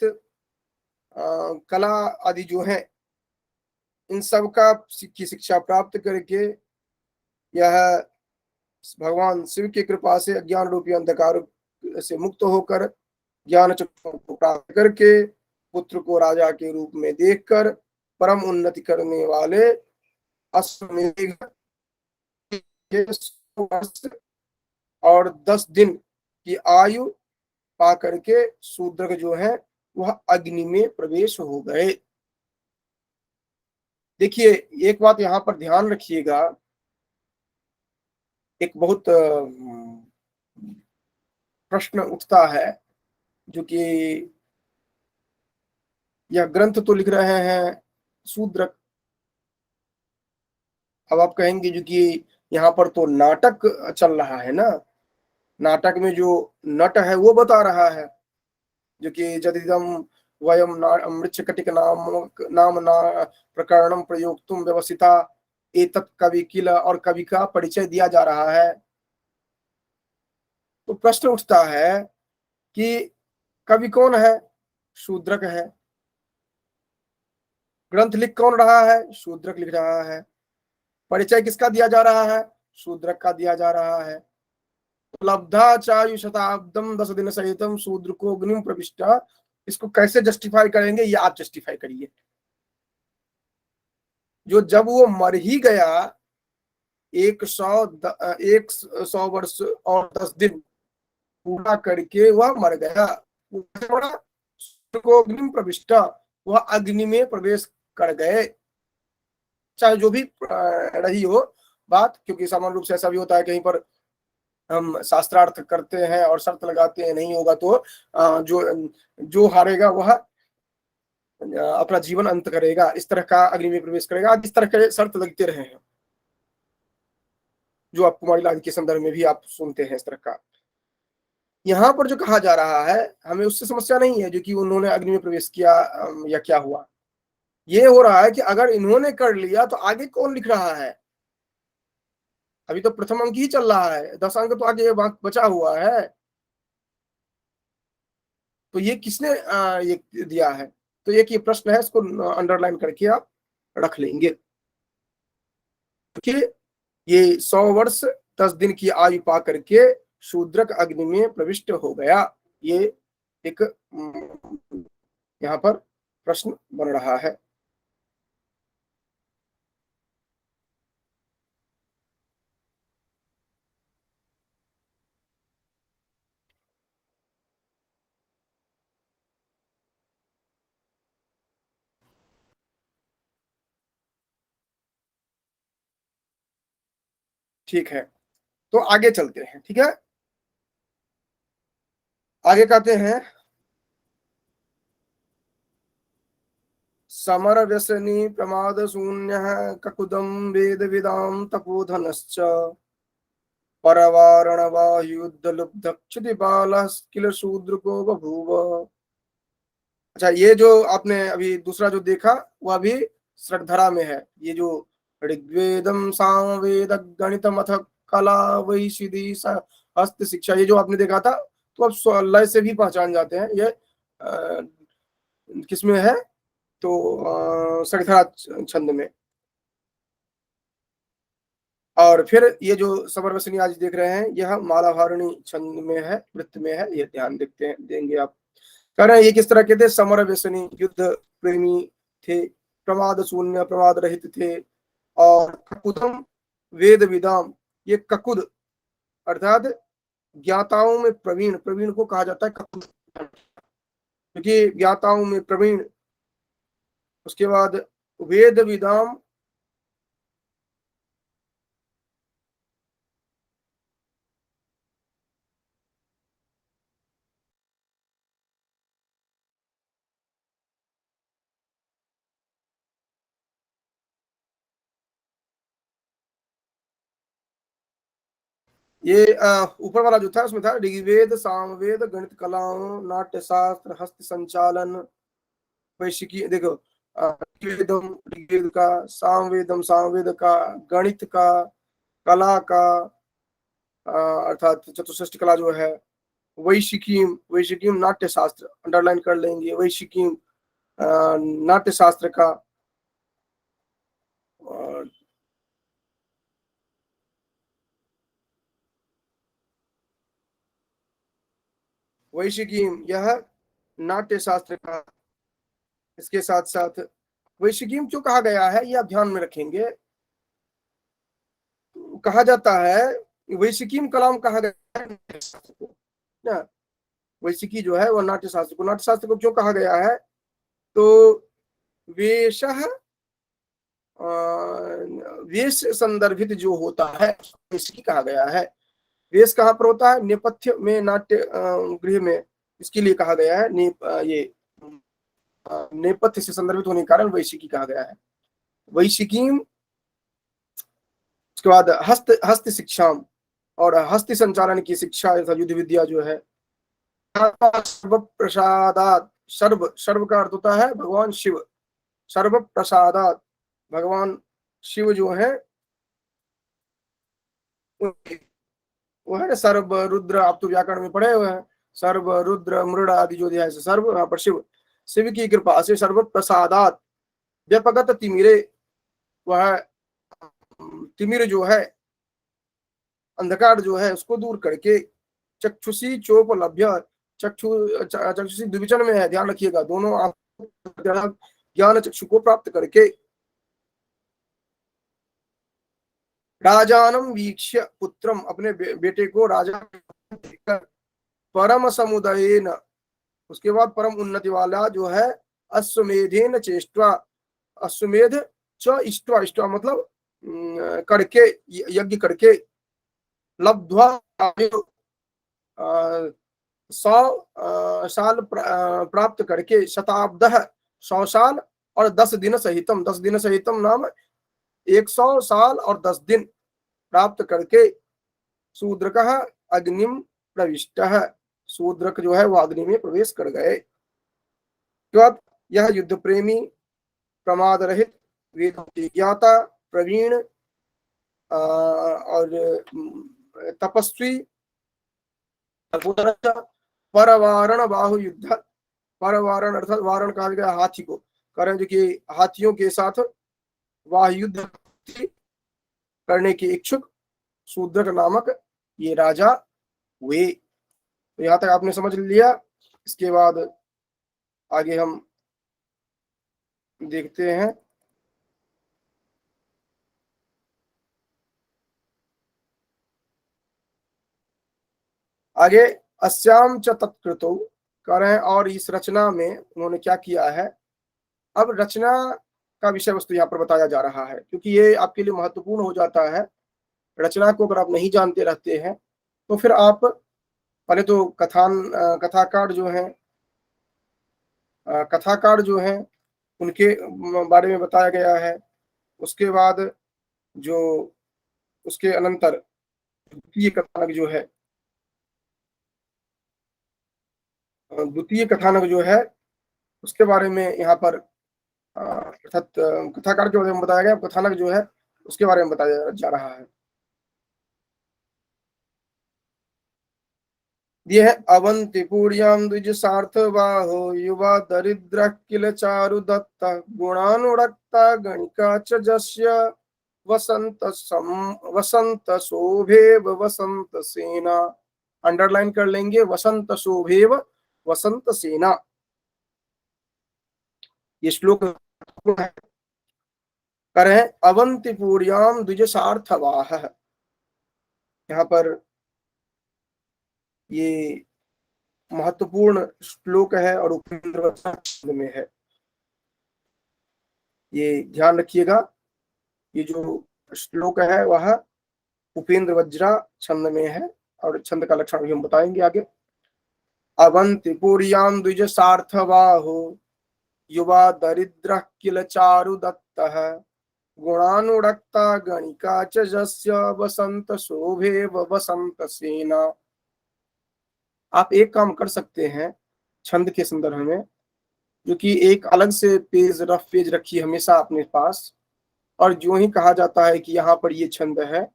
कला आदि जो है, इन सब का की शिक्षा प्राप्त करके यह भगवान शिव की कृपा से अज्ञान रूपी अंधकार से मुक्त होकर ज्ञान चक्षु को प्राप्त करके पुत्र को राजा के रूप में देखकर परम उन्नति करने वाले अश्वमेध के 100 वर्ष और 10 दिन की आयु पा करके शूद्रक जो है वह अग्नि में प्रवेश हो गए। देखिए एक बात यहाँ पर ध्यान रखिएगा, एक बहुत प्रश्न उठता है, जो कि यह ग्रंथ तो लिख रहे हैं शूद्रक। अब आप कहेंगे जो कि यहाँ पर तो नाटक चल रहा है ना, नाटक में जो नट है वो बता रहा है, जो कि जदिदम वयम मृच्छकटिक नाम ना प्रकरणम प्रयोक्तुम व्यवसिता एतत् कवि किल, और कवि का परिचय दिया जा रहा है। तो प्रश्न उठता है कि कवि कौन है? शूद्रक है। ग्रंथ लिख कौन रहा है? शूद्रक लिख रहा है। परिचय किसका दिया जा रहा है? शूद्रक का दिया जा रहा है। लब्धा चायु शताब्दम 10 दिन सहितम शूद्र को अग्निम प्रविष्टा। इसको कैसे जस्टिफाई करेंगे, ये आप जस्टिफाई करिए। जो जब वो मर ही गया 100 वर्ष और 10 दिन पूरा करके वह मर गया, को अग्नि प्रविष्टा, वह अग्नि में प्रवेश कर गए। चाहे जो भी रही हो बात, क्योंकि सामान्य रूप से ऐसा भी होता है कहीं पर हम शास्त्रार्थ करते हैं और शर्त लगाते हैं, नहीं होगा तो जो जो हारेगा वह अपना जीवन अंत करेगा, इस तरह का अग्नि में प्रवेश करेगा, इस तरह के शर्त लगते रहे हैं, जो आप कुमारी लाल के संदर्भ में भी आप सुनते हैं इस तरह का। यहाँ पर जो कहा जा रहा है हमें उससे समस्या नहीं है जो कि उन्होंने अग्नि में प्रवेश किया या क्या हुआ। ये हो रहा है कि अगर इन्होंने कर लिया तो आगे कौन लिख रहा है। अभी तो प्रथम अंक ही चल रहा है, 10 अंक तो आगे बचा हुआ है। तो ये किसने ये दिया है, तो एक ये प्रश्न है, इसको अंडरलाइन करके आप रख लेंगे कि ये 100 वर्ष 10 दिन की आयु पा करके शूद्रक अग्नि में प्रविष्ट हो गया। ये एक यहाँ पर प्रश्न बन रहा है। ठीक है, तो आगे चलते हैं। ठीक है, आगे कहते हैं समर व्यसनी प्रमाद शून्य ककुदम वेद विदाम तपोधनश्च परवारण वायुद्ध लुब्ध क्षुति बाल किल शूद्र को बभूव। अच्छा, ये जो आपने अभी दूसरा जो देखा वह भी श्रद्धरा में है। ये जो ऋग्वेदम सामवेद गणितम अथ कला वैशिदी हस्त शिक्षा, ये जो आपने देखा था, तो अब लय से भी पहचान जाते हैं ये किसमें है, तो श्रद्धरा छंद में। और फिर ये जो समरवसनी आज देख रहे हैं यह मालाहारणी छंद में है, वृत्त में है, ये ध्यान देखते हैं देंगे आप। कह रहे हैं ये किस तरह के थे, समर व्यसनी युद्ध प्रेमी थे, प्रमाद शून्य प्रमाद रहित थे, और ककुदम वेद विदाम, ये ककुद अर्थात ज्ञाताओं में प्रवीण, प्रवीण को कहा जाता है ककुद, क्योंकि ज्ञाताओं में प्रवीण। उसके बाद वेद विदाम, ये ऊपर वाला जो था उसमें था ऋग्वेद सामवेद गणित कलाओं नाट्य शास्त्र हस्त संचालन वैशिकी। देखो ऋग्वेदम ऋग्वेद का, सामवेदम सामवेद का, गणित का, कला का अर्थात चतुष्ट कला जो है, वैशिकीम, वैशिकीम नाट्य शास्त्र अंडरलाइन कर लेंगे, वैशिकीम नाट्य शास्त्र का, और वैशिकीम यह नाट्य शास्त्र का। इसके साथ साथ वैशिकीम क्यों कहा गया है ये आप ध्यान में रखेंगे। कहा जाता है वैशिकीम कलाम कहा गया है ना, वैशिकी जो है वह नाट्य शास्त्र को, नाट्य शास्त्र को क्यों कहा गया है, तो वेश वेश संदर्भित जो होता है वैशिकी कहा गया है। वेश कहाँ पर होता है, नेपथ्य में, नाट्य गृह में, इसके लिए कहा गया है। ये नेपथ्य से संदर्भित होने के कारण वैशिकी कहा गया है। वैशिकीम, उसके बाद हस्त शिक्षा और हस्त संचालन की शिक्षा युद्ध विद्या जो है। सर्व प्रसादात, सर्व, सर्व का अर्थ होता है भगवान शिव, सर्व प्रसादात, भगवान शिव जो है वो है सर्व रुद्र, आप तो व्याकरण में पढ़े हुए हैं, सर्व रुद्र मृड आदि जो दिया है सर्व, यहाँ पर शिव, शिव की कृपा से सर्व प्रसादात व्यपगत तिमिरे, वह तिमिर जो है अंधकार जो है उसको दूर करके चक्षुषी चोपलभ्य, चक्षुषी द्विवचन में है, ध्यान रखिएगा, दोनों आंखों ज्ञान चक्षु को प्राप्त करके, राजानम वीक्ष्य पुत्रम, अपने बेटे को राजा परम समुदयेन, उसके बाद परम उन्नति वाला जो है, अश्वमेधेन चेष्ट्वा, अश्वमेध च इष्ट्वा, इष्ट्वा मतलब करके, यज्ञ करके, लब्ध्वा 100 साल प्राप्त करके, शताब्दः 100 साल और 10 दिन सहितम, 10 दिन सहितम नाम 100 साल और 10 दिन प्राप्त करके, शूद्रकः अग्निम प्रविष्टः, शूद्रक जो है वो अग्नि में प्रवेश कर गए। तो अब यह युद्ध प्रेमी, प्रमाद रहित, वेदों के ज्ञाता, प्रवीण और तपस्वी, परवारण बाहु युद्ध, परवारण अर्थात वारण कहा गया हाथी को, कारण जो कि हाथियों के साथ वाह युद्ध करने के इच्छुक शूद्रक नामक ये राजा हुए। तो यहाँ तक आपने समझ लिया। इसके बाद आगे हम देखते हैं, आगे अस्याम च तत्कृतौ कर हैं, और इस रचना में उन्होंने क्या किया है। अब रचना का विषय वस्तु यहाँ पर बताया जा रहा है, क्योंकि ये आपके लिए महत्वपूर्ण हो जाता है। रचना को अगर आप नहीं जानते रहते हैं तो फिर आप पहले तो कथाकार जो हैं, कथाकार जो हैं उनके बारे में बताया गया है। उसके बाद जो उसके अनंतर द्वितीय कथानक जो है, द्वितीय कथानक जो है उसके बारे में यहाँ पर अर्थात कथाकार के बारे में बताया गया, कथानक जो है उसके बारे में बताया जा रहा है। ये है अवंतिपुर्यां द्विज सार्थबाहो युवा दरिद्र किल चारु दत्ता गुणानुरक्ता गणिका च जस्य वसंत शोभेव वसंत सेना, अंडरलाइन कर लेंगे, वसंत शोभेव वसंत सेना, ये श्लोक कर है। अवंतिपुर्यां द्विज सार्थवाह, यहाँ पर ये महत्वपूर्ण श्लोक है और उपेंद्र में है, ये ध्यान रखिएगा। ये जो श्लोक है वह उपेंद्र वज्रा छंद में है, और छंद का लक्षण भी हम बताएंगे आगे। अवंतिपुर्यां द्विज सार्थबाहो युवा दरिद्र किल चारु दत्तः गुणानुरक्ता गणिका च जस्य वसंत शोभेव वसंत सेना। आप एक काम कर सकते हैं छंद के संदर्भ में, जो कि एक अलग से पेज, रफ पेज रखिए हमेशा अपने पास, और जो ही कहा जाता है कि यहाँ पर ये छंद है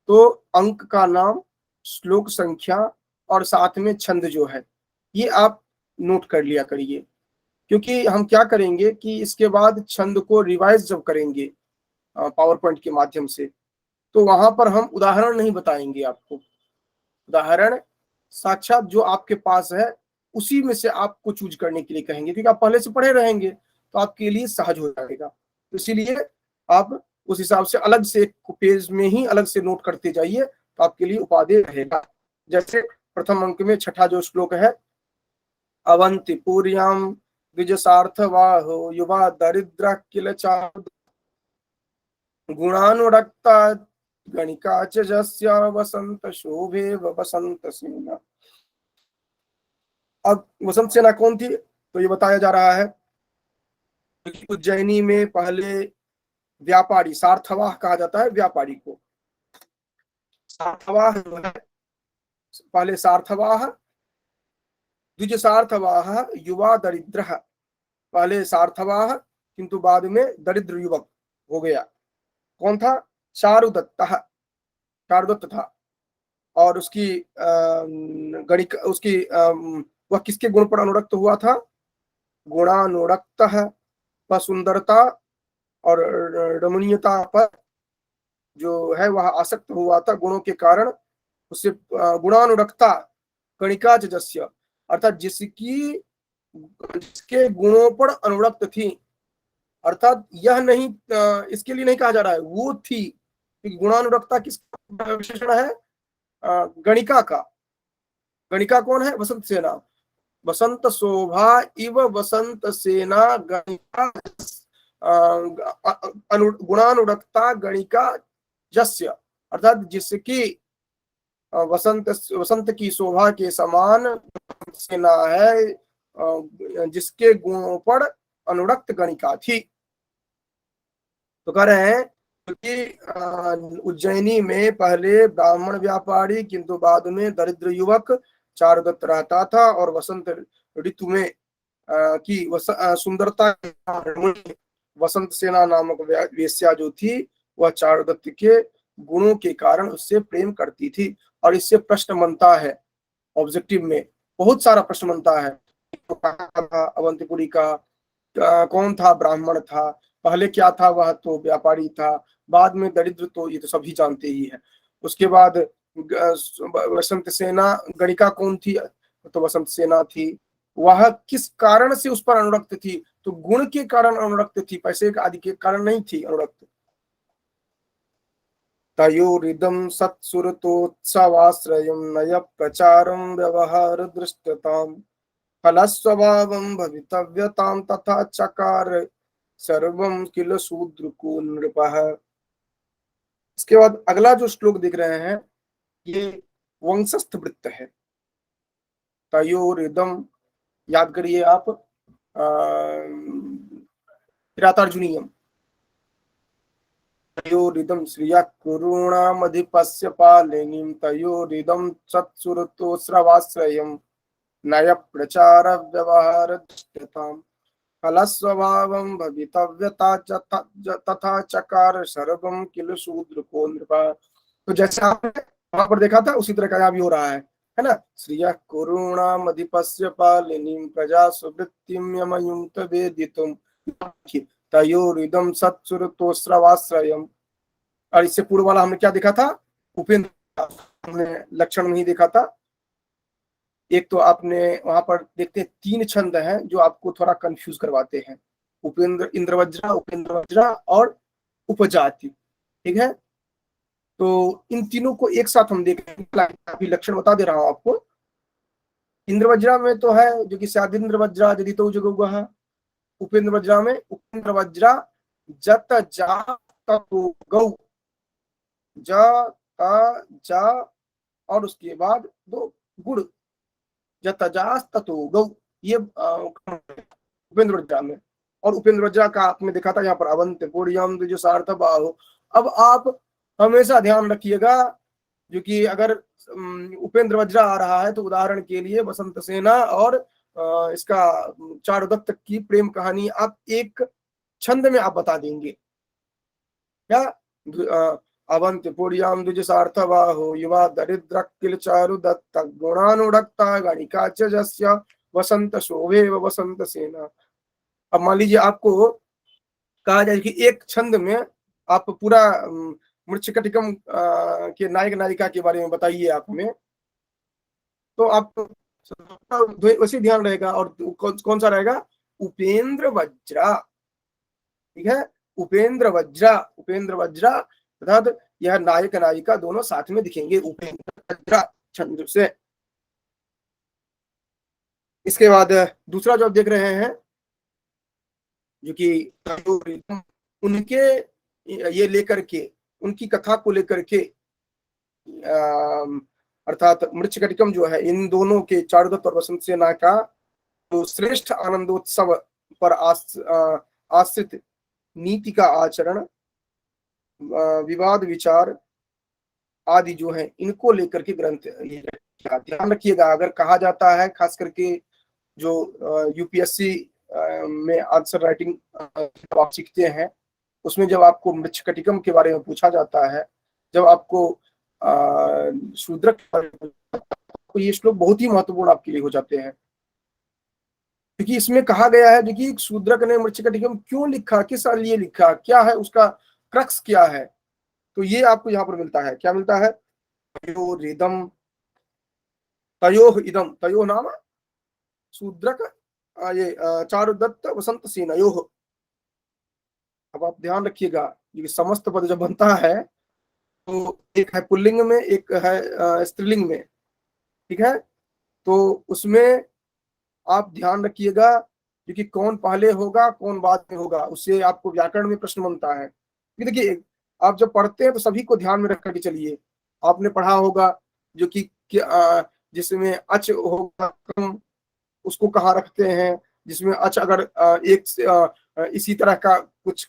तो अंक का नाम, श्लोक संख्या और साथ में छंद जो है ये आप नोट कर लिया करिए, क्योंकि हम क्या करेंगे कि इसके बाद छंद को रिवाइज जब करेंगे पावर पॉइंट के माध्यम से, तो वहां पर हम उदाहरण नहीं बताएंगे आपको, उदाहरण साक्षात जो आपके पास है उसी में से आपको चूज करने के लिए कहेंगे, क्योंकि आप पहले से पढ़े रहेंगे तो आपके लिए सहज हो जाएगा। तो इसीलिए आप उस हिसाब से अलग से एक पेज में ही अलग से नोट करते जाइए, तो आपके लिए उपादेय रहेगा। जैसे प्रथम अंक में छठा जो श्लोक है, अवंतिपुर्यां द्विज सार्थवाहो युवा दरिद्र किल चारु गुणानुरक्ता गणिका च जस्य वसंत शोभेव वसंत सेना। अब वसंत सेना कौन थी, तो ये बताया जा रहा है उज्जैनी में पहले व्यापारी, सार्थवाह कहा जाता है व्यापारी को, सार्थवाह जो है पहले सार्थवाह, द्विज सार्थवाह युवा दरिद्र, पहले सार्थवाह किंतु बाद में दरिद्र युवक हो गया। कौन था, चारुदत्त, चारुदत्त था, और उसकी गणिक, उसकी वह किसके गुण पर अनुरक्त हुआ था, गुणानुरक्त पर, सुंदरता और रमणीयता पर जो है वह आसक्त हुआ था, गुणों के कारण उससे गुणानुरक्ता गणिका जस्य, अर्थात जिसके गुणों पर अनुरक्त थी, अर्थात यह नहीं, इसके लिए नहीं कहा जा रहा है वो थी, क्योंकि गुणानुरक्ता किसका विशेषण है? गणिका का। गणिका कौन है? वसंत सेना। वसंत शोभा इव वसंत सेना गणिका, गुणानुरक्ता गणिका जस्य, अर्थात जिसकी वसंत की शोभा के समान सेना है, जिसके गुणों पर अनुरक्त गणिका थी। तो कह रहे हैं क्योंकि उज्जैनी में पहले ब्राह्मण व्यापारी, किंतु बाद में दरिद्र युवक चारुदत्त रहता था, और वसंत ऋतु में की सुंदरता वसंत सेना नामक वेश्या जो थी, वह चारुदत्त के गुणों के कारण उससे प्रेम करती थी। और इससे प्रश्न बनता है, ऑब्जेक्टिव में बहुत सारा प्रश्न बनता है। तो था अवंतीपुरी का कौन था? ब्राह्मण था। पहले क्या था? वह तो व्यापारी था। बाद में दरिद्र, तो ये तो सभी जानते ही है। उसके बाद वसंत सेना, गणिका कौन थी? तो वसंत सेना थी। वह किस कारण से उस पर अनुरक्त थी? तो गुण के कारण अनुरक्त थी, पैसे आदि के कारण नहीं थी अनुरक्त। तयोरिदं सत्सुरतोत्सवाश्रयं नय प्रचारं व्यवहार दृष्टताम् फलस्वभावं भवितव्यतां तथा चकार सर्वं किल शूद्रको नृपः। इसके बाद अगला जो श्लोक देख रहे हैं, ये वंशस्थ वृत्त है। तयोरिदं, याद करिए आप, किरातार्जुनीयम। तयोरिदं श्रियः कुरूणामधिपस्य पालिनीं तयोरिदं सत्सुरतोस्रवाश्रयम् नय प्रचार व्यवहार दृष्टताम् फलस्वभावं भवितव्यता तथा चकार सर्वं किल शूद्रको नृपा। तो जैसे आपने वहां पर देखा था, उसी तरह का यहाँ भी हो रहा है ना? श्रियः कुरूणामधिपस्य पालिनीं प्रजा सुवृत्तिं यमयुं तवेदितुम् तयोरिदं सत्सुरतोस्रवाश्रयम्। और इससे पूर्व वाला हमने क्या देखा था? उपेंद्र, हमने लक्षण नहीं देखा था। एक तो आपने वहां पर देखते हैं 3 छंद हैं जो आपको थोड़ा कंफ्यूज करवाते हैं, उपेंद्र, इंद्रवज्रा, उपेंद्र वज्रा और उपजाति। ठीक है, तो इन तीनों को एक साथ हम देखेंगे। अभी लक्षण बता दे रहा हूं आपको। इंद्र वज्रा में तो है जो कि सादिंद्र वज्रा यदि तो जगह है। उपेंद्र वज्रा में उपेंद्र वज्रा जत जा ततो गौ, जा ता जा और उसके बाद 2 गुड़, जत जास ततो गौ, ये उपेंद्र वज्रा में। और उपेंद्र वज्रा का आपने देखा था यहाँ पर अवंत पूर्यम जो सार्थ बाहो। अब आप हमेशा ध्यान रखिएगा, जो कि अगर उपेंद्र वज्रा आ रहा है तो उदाहरण के लिए वसंत सेना और इसका चारुदत्त की प्रेम कहानी आप एक छंद में आप बता देंगे क्या? अवंत पुर्याम द्विज सार्थवाहो युवा दरिद्र किल चारुदत्त गुणानुरक्ता गणिका च जस्य वसंत शोभे वसंत सेना। अब मान लीजिए आपको कहा जाए कि एक छंद में आप पूरा मृच्छकटिकम के नायक नायिका के बारे में बताइए आप हमें, तो आपको वैसे ध्यान रहेगा। और कौन सा रहेगा? उपेंद्र वज्रा। ठीक है, उपेंद्र वज्रा, उपेंद्र वज्रा, अर्थात यह नायक नायिका दोनों साथ में दिखेंगे उपेंद्र वज्रा छंद से। इसके बाद दूसरा जो आप देख रहे हैं, जो कि उनके ये लेकर के, उनकी कथा को लेकर के, अर्थात मृच्छकटिकम जो है, इन दोनों के चारुदत्त और वसंत सेना का तो श्रेष्ठ आनंदोत्सव पर आश्रित नीति का आचरण, विवाद विचार आदि जो है, इनको लेकर के ग्रंथ। ध्यान रखिएगा, अगर कहा जाता है खास करके जो यूपीएससी में आंसर राइटिंग आप सीखते हैं, उसमें जब आपको मृच्छकटिकम के बारे में पूछा जाता है, जब आपको शूद्रक, तो ये श्लोक बहुत ही महत्वपूर्ण आपके लिए हो जाते हैं, क्योंकि इसमें कहा गया है कि शूद्रक ने मृच्छकटिकम क्यों लिखा, किस लिए लिखा, क्या है उसका क्रक्स क्या है। तो ये आपको यहाँ पर मिलता है। क्या मिलता है? तयोरिदम, तयोः इदम, तयोः नाम शूद्रक ये चारुदत्त वसंत सेनयोः। अब आप ध्यान रखिएगा, ये समस्त पद जब बनता है तो एक है पुल्लिंग में, एक है स्त्रीलिंग में, ठीक है। तो उसमें आप ध्यान रखिएगा, क्योंकि कौन पहले होगा कौन बाद में होगा, उससे आपको व्याकरण में प्रश्न बनता है। क्योंकि देखिए, आप जब पढ़ते हैं तो सभी को ध्यान में रख करके चलिए। आपने पढ़ा होगा जो कि जिसमें अच होगा क्रम, उसको कहाँ रखते हैं, जिसमें अच अगर इसी तरह का कुछ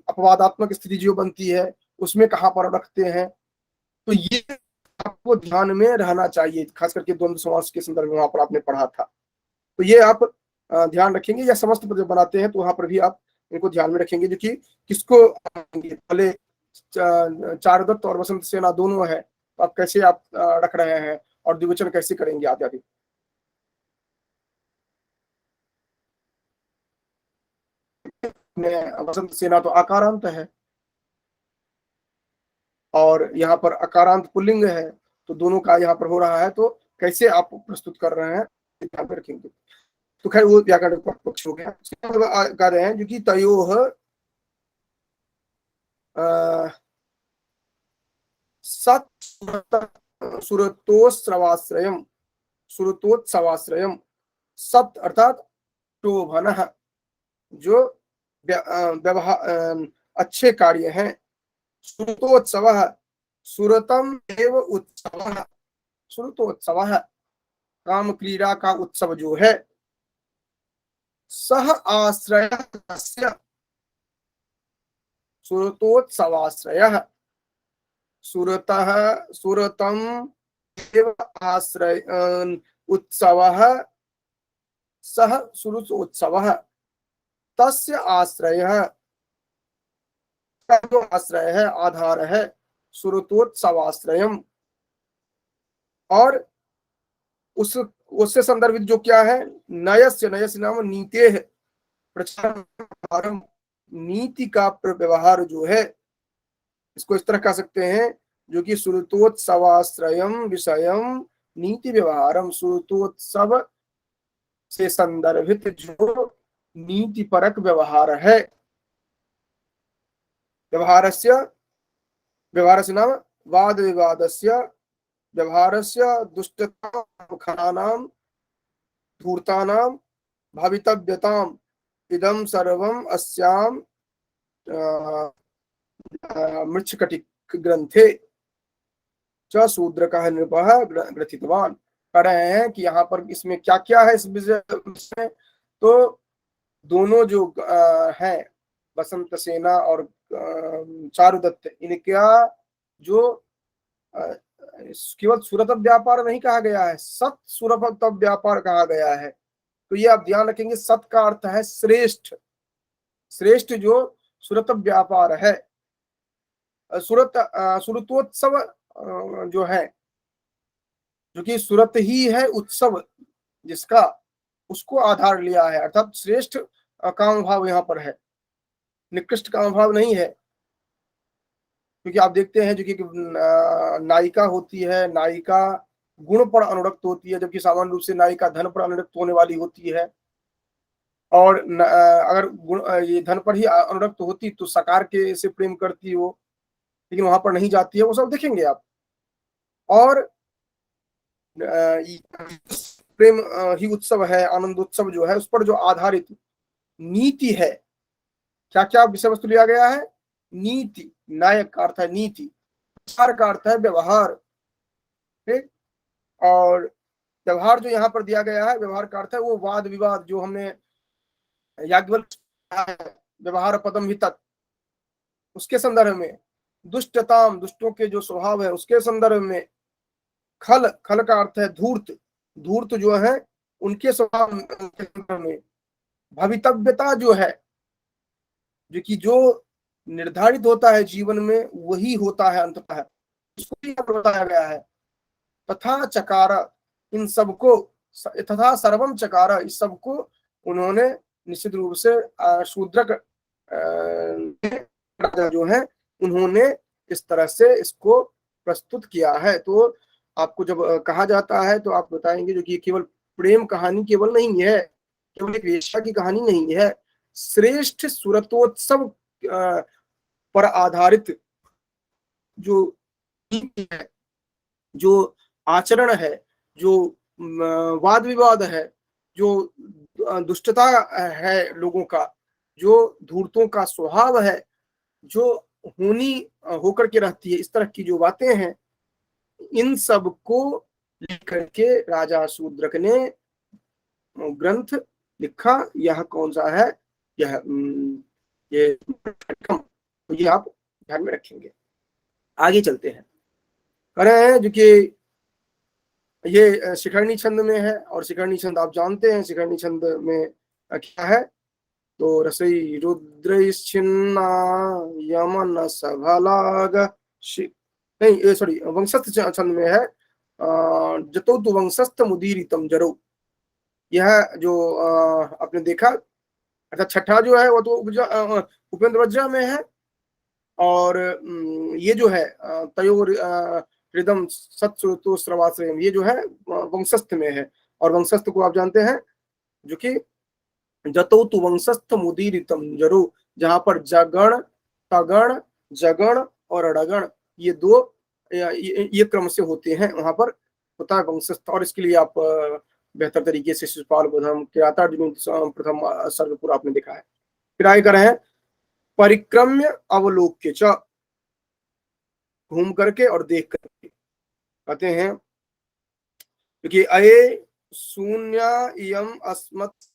अपवादात्मक स्थिति जो बनती है उसमें कहाँ पर रखते हैं। तो ये आपको ध्यान में रहना चाहिए, खास करके द्वंद्व समास के संदर्भ में वहां पर आपने पढ़ा था। तो ये आप ध्यान रखेंगे, या समस्त पद जब बनाते हैं तो वहां पर भी आप इनको ध्यान में रखेंगे, जो कि किसको पहले चारुदत्त और वसंत सेना दोनों है, तो आप कैसे आप रख रहे हैं और द्विवचन कैसे करेंगे आदि। वसंत सेना तो आकारांत है और यहाँ पर अकारांत पुल्लिंग है, तो दोनों का यहाँ पर हो रहा है, तो कैसे आप प्रस्तुत कर रहे हैं ध्यान में रखेंगे। तो खैर वो व्याकरण पक्ष हो गया। कह रहे हैं जो कि तयोः सत् सुरतोत्सवाश्रयम, सुरतोत्सवाश्रयम, सत् अर्थात शोभनः, जो व्यवहार अच्छे कार्य हैं। सुरतोत्सवः, सुरतम एव उत्सवः, सुरतोत्सवः काम क्रीड़ा का उत्सव जो है। सह आश्रयः तस्य, सुरतोत्सवाश्रयः, सुरतः सुरतम एव आश्रय उत्सवः, सह सुरतोत्सवः, तस्य आश्रयः, जो आश्रय है आधार है, सुरतोत्सवाश्रयम। और उससे संदर्भित जो क्या है, नयस्य, नयस्य नाम नीते है, प्रचार, नीति का व्यवहार जो है, इसको इस तरह कह सकते हैं जो कि सुरतोत्सवाश्रयम विषयम नीति व्यवहारम, सुरतोत्सव से संदर्भित जो नीति परक व्यवहार है। व्यवहारस्य, व्यवहारस्य नाम वाद विवादस्य, व्यवहारस्य दुष्टतां खनानां धूर्तानां भावितव्यताम् इदं सर्वम् अस्यां मृच्छकटिक ग्रंथे च शूद्रकः नृपः ग्रथितवान। कह रहे हैं कि यहाँ पर इसमें क्या क्या है इस विषय में। तो दोनों जो हैं वसंत सेना और चारुदत्त, इनका जो केवल सुरत व्यापार नहीं कहा गया है, सत सुरत व्यापार कहा गया है। तो ये आप ध्यान रखेंगे, सत का अर्थ है श्रेष्ठ, श्रेष्ठ जो सुरत व्यापार है। सुरतोत्सव जो है, जो कि सुरत ही है उत्सव जिसका, उसको आधार लिया है, अर्थात श्रेष्ठ काम भाव यहाँ पर है, निकृष्ट काम भाव नहीं है। क्योंकि आप देखते हैं जो कि नायिका होती है, नायिका गुण पर अनुरक्त होती है, जबकि सामान्य रूप से नायिका धन पर अनुरक्त होने वाली होती है। और अगर गुण ये धन पर ही अनुरक्त होती तो सकार के से प्रेम करती वो, लेकिन वहां पर नहीं जाती है, वो सब देखेंगे आप। और प्रेम ही उत्सव है, आनंद उत्सव जो है उस पर जो आधारित नीति है, क्या क्या विषय वस्तु लिया गया है, नीति, नायक का अर्थ है नीति, व्यवहार का अर्थ है व्यवहार, ठीक। और व्यवहार जो यहाँ पर दिया गया है, व्यवहार का अर्थ है वो वाद विवाद, जो हमने याज्ञवल्क्य व्यवहार पदम ही तत्, उसके संदर्भ में, दुष्टताम, दुष्टों के जो स्वभाव है उसके संदर्भ में, खल, खल का अर्थ है धूर्त, धूर्त जो है उनके स्वभाव के संदर्भ में, भवितव्यता जो है, जो कि जो निर्धारित होता है जीवन में वही होता है अंततः, उसको बताया गया है। तथा चकार, इन सबको, तथा सर्वम चकार, इस सबको उन्होंने निश्चित रूप से शूद्रक जो है उन्होंने इस तरह से इसको प्रस्तुत किया है। तो आपको जब कहा जाता है तो आप बताएंगे जो कि केवल प्रेम कहानी केवल नहीं है, केवल एक वेश्या की कहानी नहीं है, श्रेष्ठ सुरतोत्सव पर आधारित जो नीति है, जो आचरण है, जो वाद विवाद है, जो दुष्टता है लोगों का, जो धूर्तों का स्वभाव है, जो होनी होकर के रहती है, इस तरह की जो बातें हैं, इन सब को लेकर के राजा शूद्रक ने ग्रंथ लिखा। यह कौन सा है? यह ये तो ये आप ध्यान में रखेंगे। आगे चलते हैं। कह रहे हैं जो कि ये शिखरणी छंद में है, और शिखरणी छंद आप जानते हैं, शिखरणी छंद में क्या है? तो रसई रुद्रश्चिन्ना यमन सभलाग नहीं, सॉरी, वंशस्थ छंद में है, जतो तु वंशस्थ मुदीरितम जरो। यह जो आपने देखा, अच्छा छठा जो है वो तो उपेंद्र वज्रा में है, और ये जो है तयोर हृदम सत्सुतो श्रवाश्रयम, ये जो है वंशस्थ में है। और वंशस्थ को आप जानते हैं जो कि जतो तु वंशस्थ मुदीरितम जरो, जहां पर जगण, तगण, जगण और अड़गण, ये दो ये क्रम से होते हैं, वहां पर होता है वंशस्थ। और इसके लिए आप बेहतर तरीके से शिशुपाल बोधम किरातार्जुन प्रथम सर्ग पूरा आपने देखा है। फिर आगे कर रहे हैं, परिक्रम्य अवलोक्य च, घूम करके और देख करके। कहते हैं क्योंकि अये शून्य इयम अस्मत्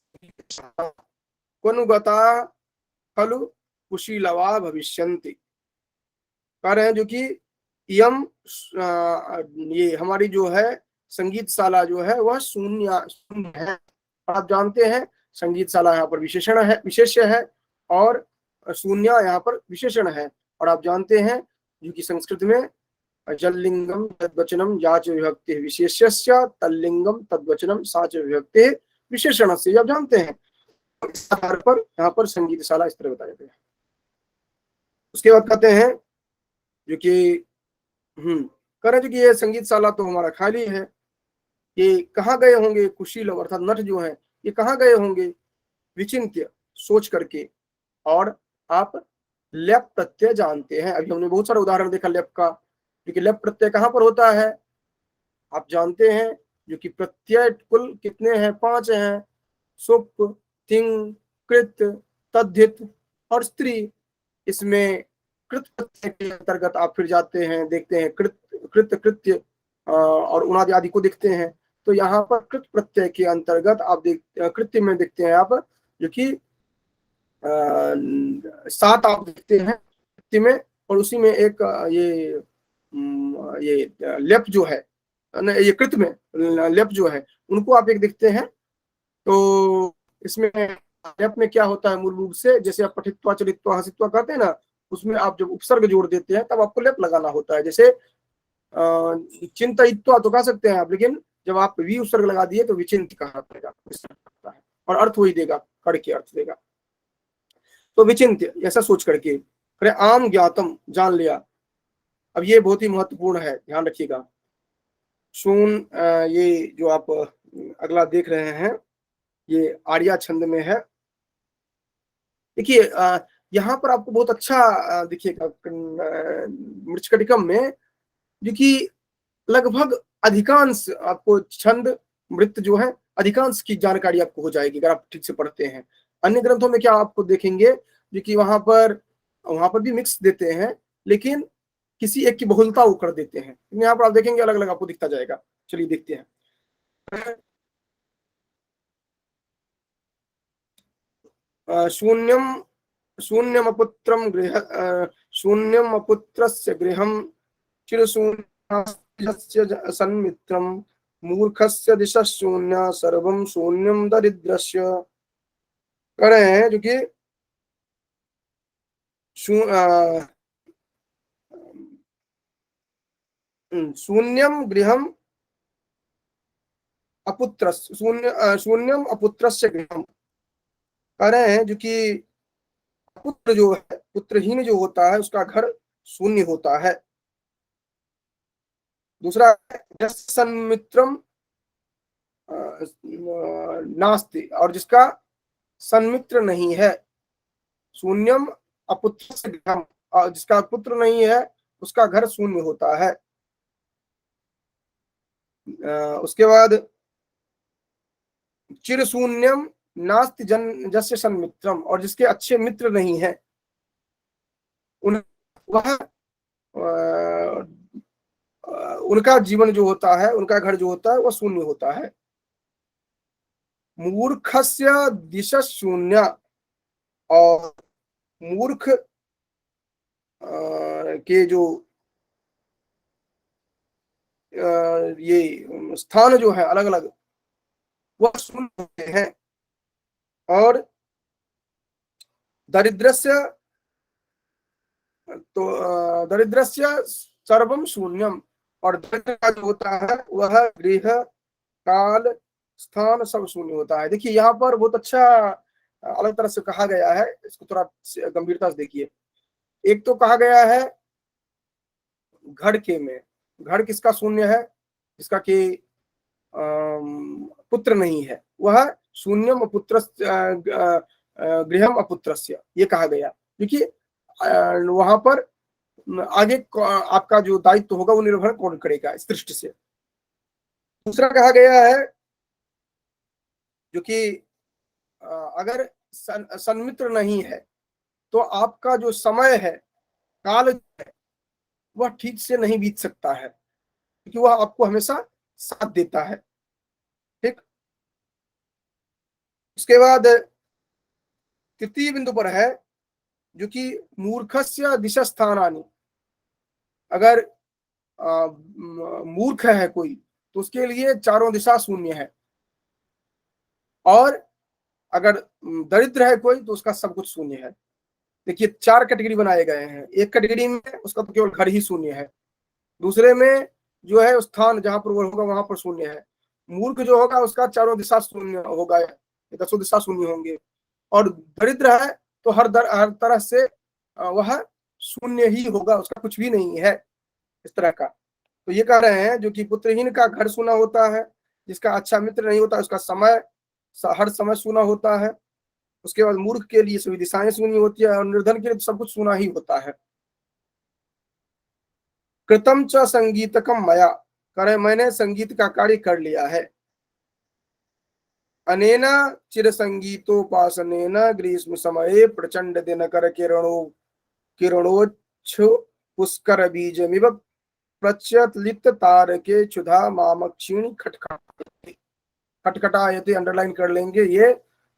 क्वनुगता खलु कुशीलवा भविष्यन्ति। कह रहे हैं जो कि यम ये हमारी जो है संगीत शाला जो है वह शून्य है। आप जानते हैं संगीत शाला यहाँ पर विशेषण है, विशेष्य है, और शून्य यहाँ पर विशेषण है। और आप जानते हैं जो कि संस्कृत में जल्लिंगम तद्वचनम याच विभक्ति विशेष्य, तल्लिंगम तद्वचनम साच विभक्ति विशेषण से, आप जानते हैं। इस आधार पर यहाँ पर संगीत शाला इस तरह बताया गया है। उसके बाद कहते हैं जो कि कह जो कि ये संगीत शाला तो हमारा खाली है, ये कहाँ गए होंगे कुशील अर्थात नट जो है, ये कहाँ गए होंगे? विचिंत्य, सोच करके। और आप लेप प्रत्यय जानते हैं, अभी हमने बहुत सारा उदाहरण देखा लेप का, क्योंकि लेप प्रत्यय कहाँ पर होता है आप जानते हैं, जो कि प्रत्यय कुल कितने हैं? 5 हैं, सुप, तिंग, कृत, तद्धित और स्त्री। इसमें कृत प्रत्यय के अंतर्गत आप फिर जाते हैं, देखते हैं कृत, कृत, कृत्य और उनादि आदि को देखते हैं। तो यहाँ पर कृत प्रत्यय के अंतर्गत आप कृत्य में देखते हैं आप जो कि 7 आप देखते हैं कृत्य में, और उसी में एक ये लेप जो है, ये कृत में लेप जो है, उनको आप एक देखते हैं। तो इसमें लेप में क्या होता है? मूल रूप से जैसे आप पठित्वा, चलित्वा, हसित्वा कहते हैं ना, उसमें आप जब उपसर्ग जोड़ देते हैं तब आपको लेप लगाना होता है। जैसे चिंतयित्वा तो कह सकते हैं आप, लेकिन जब आप वी उपसर्ग लगा दिए तो विचिंत कहा जाएगा, और अर्थ वही देगा, कड़ के अर्थ देगा। तो विचिंत्य, ऐसा सोच करके। अरे आम ज्ञातम, जान लिया। अब ये बहुत ही महत्वपूर्ण है, ध्यान रखिएगा। शून ये जो आप अगला देख रहे हैं, ये आर्या छंद में है। देखिए यहाँ पर आपको बहुत अच्छा दिखिएगा मृच्छकटिकम में, जो कि लगभग अधिकांश आपको छंद मृत जो है अधिकांश की जानकारी आपको हो जाएगी अगर आप ठीक से पढ़ते हैं। अन्य ग्रंथों में क्या आपको देखेंगे जो कि वहां पर भी मिक्स देते हैं, लेकिन किसी एक की बहुलता वो कर देते हैं। यहाँ पर आप देखेंगे अलग अलग आपको दिखता जाएगा। चलिए देखते हैं। शून्यम शून्यमपुत्रम गृह शून्यमपुत्रस्य गृहं चिरशून्यस्य सन्मित्रम मूर्खस्य दिशः शून्य सर्वं शून्यम दरिद्रस्य। कह रहे हैं जो कि शून्यम गृहम अपुत्र शून्यम अपुत्रस्य गृहम। कह रहे हैं जो कि पुत्र जो है, पुत्रहीन जो होता है उसका घर शून्य होता है। दूसरा सन्मित्रम नास्ति, और जिसका सन्मित्र नहीं है। शून्यम अपुत्र से गृहम, और जिसका पुत्र नहीं है उसका घर शून्य होता है। उसके बाद चिर शून्यम नास्ति जन जस्य सन्मित्रम, और जिसके अच्छे मित्र नहीं है उन वह उनका जीवन जो होता है, उनका घर जो होता है वह शून्य होता है। मूर्खस्य दिशा शून्य, और मूर्ख के जो ये स्थान जो है अलग अलग वह शून्य होते हैं। और दरिद्रस्य, तो दरिद्रस्य सर्वम शून्यम, और दरिद्र का जो होता है वह गृह काल स्थान सब शून्य होता है। देखिए यहाँ पर बहुत अच्छा अलग तरह से कहा गया है, इसको थोड़ा गंभीरता से देखिए। एक तो कहा गया है घर के में, घर किसका शून्य है, जिसका कि पुत्र नहीं है, वह शून्यम अपुत्र गृहम अपुत्रस्य, ये कहा गया। क्योंकि वहां पर आगे आपका जो दायित्व होगा वो निर्भर कौन करेगा इस दृष्टि से। दूसरा कहा गया है जो कि अगर सन्मित्र नहीं है तो आपका जो समय है, काल है, वह ठीक से नहीं बीत सकता है, क्योंकि वह आपको हमेशा साथ देता है। ठीक, उसके बाद तृतीय बिंदु पर है जो कि मूर्खस्य दिशा स्थानानि, अगर मूर्ख है कोई तो उसके लिए चारों दिशा शून्य है, और अगर दरिद्र है कोई तो उसका सब कुछ शून्य है। देखिए चार कैटेगरी बनाए गए हैं। एक कैटेगरी में उसका तो केवल घर ही शून्य है, दूसरे में जो है स्थान जहां पर वो होगा वहां पर शून्य है। मूर्ख जो होगा उसका चारों दिशा शून्य होगा, दसों दिशा शून्य होंगे। और दरिद्र है तो हर तरह से वह शून्य ही होगा, उसका कुछ भी नहीं है, इस तरह का। तो ये कह रहे हैं जो कि पुत्रहीन का घर सूना होता है, जिसका अच्छा मित्र नहीं होता उसका समय हर समय सूना होता है। उसके बाद मूर्ख के लिए सभी दिशाएं सूनी होती है, और निर्धन के लिए सब कुछ सूना ही होता है। कृतम च संगीतकम मया, करे मैंने संगीत का कार्य कर लिया है। अनेना चिर संगीतोपासनेन ग्रीष्म समये प्रचंड दिनकर किरणोच्छ पुष्कर बीजमिव प्रचलित तारके क्षुधा मामक्षीण खटखटायते, अंडरलाइन कर लेंगे। ये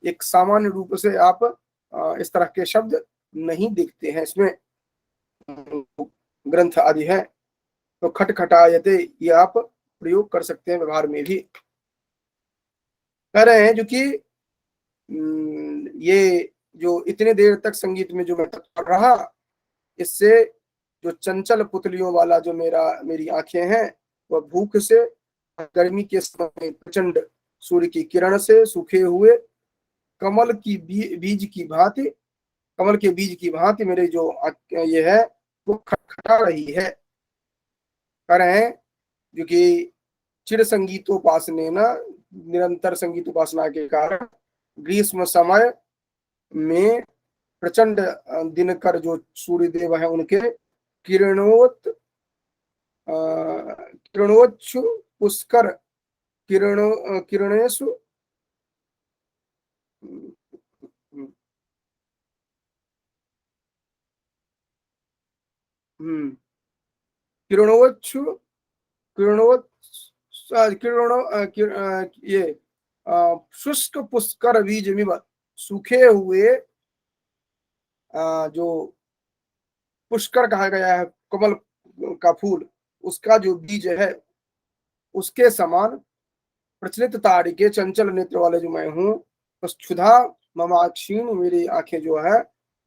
एक सामान्य रूप से आप इस तरह के शब्द नहीं देखते हैं, इसमें ग्रंथ आदि है। तो खटखटायते ये आप प्रयोग कर सकते हैं व्यवहार में भी। कह रहे हैं जो कि ये जो इतने देर तक संगीत में जो मैं तत्पर रहा, इससे जो चंचल पुतलियों वाला जो मेरी आंखें हैं वह भूख से, गर्मी के समय प्रचंड सूर्य की किरण से सूखे हुए कमल की बीज की भांति, कमल के बीज की भांति मेरे जो ये है वो खटखटा रही है। कह रहे हैं जो कि चिर संगीतोपासने न, निरंतर संगीत उपासना के कारण ग्रीष्म समय में प्रचंड दिनकर जो सूर्य देव है उनके किरणोच्छु पुष्कर किरणेशु किरणोच्छु किरणो किरणो ये शुष्क पुष्कर बीज मिव, सूखे हुए जो पुष्कर कहा गया है कमल का फूल, उसका जो बीज है उसके समान प्रचलित तारिके चंचल नेत्र वाले जो मैं हूँ, बस क्षुधा ममाक्षीण, मेरी आंखें जो है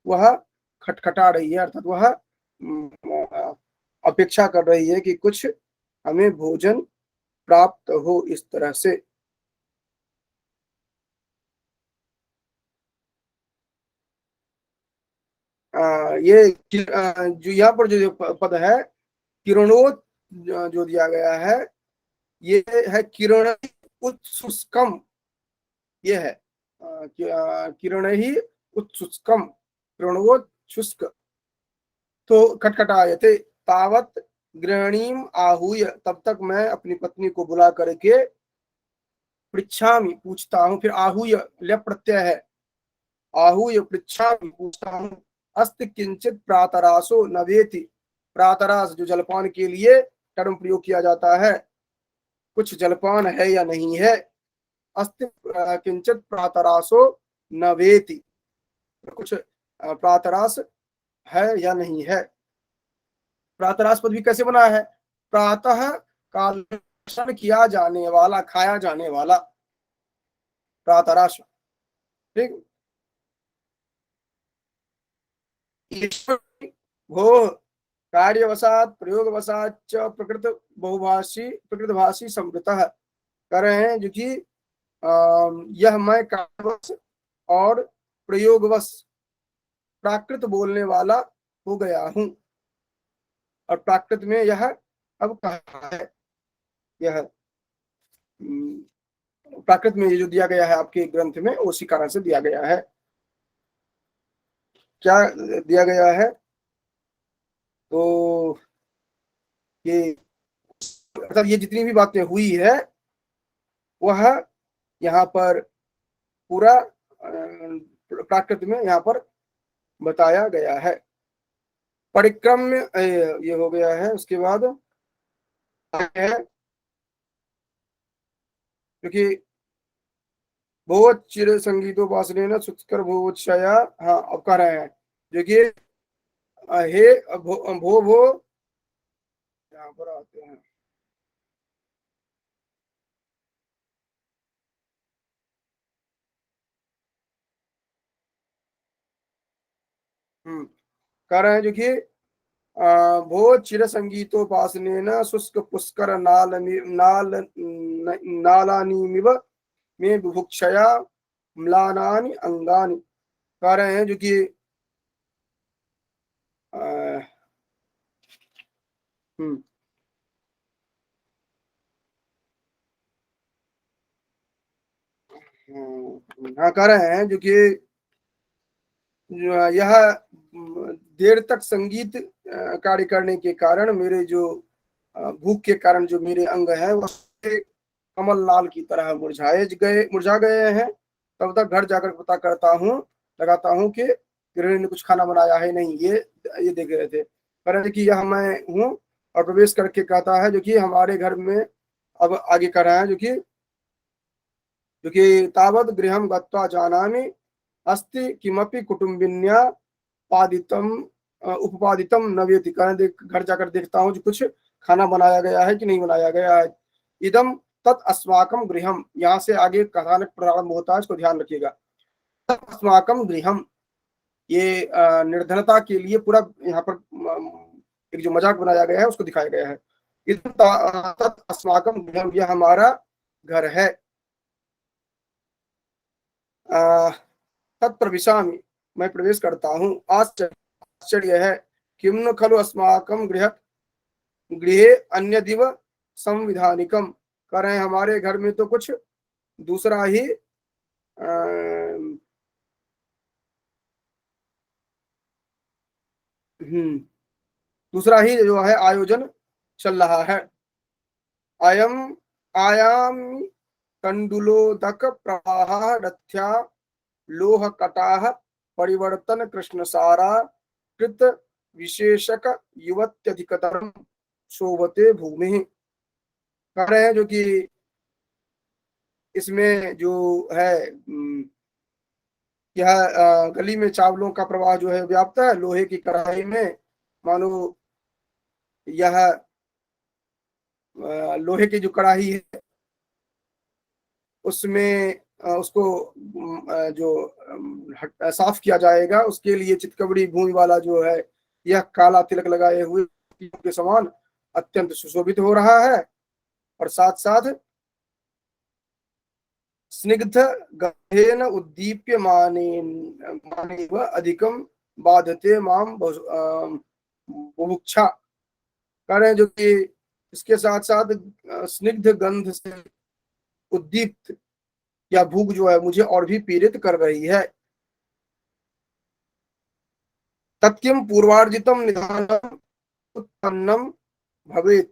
वह खटखटा रही है, अर्थात वह अपेक्षा कर रही है कि कुछ हमें भोजन प्राप्त हो, इस तरह से। ये जो यहाँ पर जो पद है किरणोत जो दिया गया है ये है किरण उत्सुष्कम, ये है किरण ही उत्सुष्कम, किरणोत्सुष्क। तो खटखटायते तावत गृहणीम आहूय, तब तक मैं अपनी पत्नी को बुला करके पृच्छामि पूछता हूँ, फिर आहूय लय प्रत्यय है, आहूय पृच्छामि पूछता हूँ, अस्ति किंचित प्रातरासो नवेति, प्रातरास जो जलपान के लिए टर्म प्रयोग किया जाता है, कुछ जलपान है या नहीं है, अस्ति किंचित प्रातरासो नवेति, कुछ प्रातरास है या नहीं है। प्रातरास पद भी कैसे बना है, प्रातः काल किया जाने वाला, खाया जाने वाला, प्रातराश। ठीक, भो कार्यवशात प्रयोगवशात च प्रकृत भाषी समृतः, कर रहे हैं जो कि यह मैं कार्यवश और प्रयोगवश प्राकृत बोलने वाला हो गया हूं, और प्राकृत में यह अब कहा है, यह प्राकृत में ये जो दिया गया है आपके ग्रंथ में उसी कारण से दिया गया है। क्या दिया गया है, तो ये मतलब ये जितनी भी बातें हुई है वह यहाँ पर पूरा प्राकृत में यहाँ पर बताया गया है। परिक्रम्य ये हो गया है, उसके बाद है क्योंकि बहुत चिर संगीतोपासनेन सुत्कर भोवोत्सया, हाँ अब कह रहे हैं देखिए, हे भो यहाँ पर आते हैं, कह रहे हैं जो कि भो चिर संगीतोपासनेन शुष्क पुष्कर नालानिमिव में बुभुक्षया म्लानानि अंगानि, कह रहे हैं जो कि हाँ कह रहे हैं जो कि यह देर तक संगीत कार्य करने के कारण मेरे जो भूख के कारण जो मेरे अंग है वह कमल लाल की तरह मुरझा गए हैं। तब तक घर जाकर पता करता हूँ, लगाता हूँ कि गृहिणी ने कुछ खाना बनाया है नहीं, ये देख रहे थे। कह रहे थे कि यह मैं हूँ, और प्रवेश करके कहता है जो कि हमारे घर में, अब आगे कर रहा है जो कि तावत गृहम गत्वा जानामि अस्ति किमपि कुटुंबिन्या पादितम उपपादितम नवेति, घर जाकर देखता हूँ जो कुछ खाना बनाया गया है कि नहीं बनाया गया है। इदम तत् अस्माकम गृहम, यहाँ से आगे कथानक प्रारंभ होता है, इसको ध्यान रखिएगा। तत् अस्माकम गृहम, ये निर्धनता के लिए पूरा यहाँ पर एक जो मजाक बनाया गया है उसको दिखाया गया है। इदम तत् अस्माकम गृहम, यह हमारा घर है। तत्प्रविशामि, मैं प्रवेश करता हूँ। आश्चर्य है, किम न खलु अस्माकं गृहे अन्य दिव संविधानिकम, कह रहे हैं हमारे घर में तो कुछ दूसरा ही दूसरा ही जो है आयोजन चल रहा है। अयम आयाम तंडुलोदक प्रवाह रथ्या लोह कटाह परिवर्तन कृष्णसारा कृत विशेषक युवत्यधिकतरम शोभते भूमि, कह रहे हैं जो कि इसमें जो है यह गली में चावलों का प्रवाह जो है व्याप्त है, लोहे की कढ़ाई में मानो यह लोहे की जो कढ़ाई है उसमें उसको जो साफ किया जाएगा, उसके लिए चितकबरी भूमि वाला जो है यह काला तिलक लगाए हुए के समान अत्यंत सुशोभित हो रहा है, और साथ साथ स्निग्ध गंधेन उद्दीप्य मानेव अधिकम बाधते माम बुभुक्षा, कह रहे हैं जो कि इसके साथ साथ स्निग्ध गंध से उद्दीप्त या भूख जो है मुझे और भी पीड़ित कर रही है। तत्किम पूर्वार्जितम निधानम उत्पन्नम भवेत।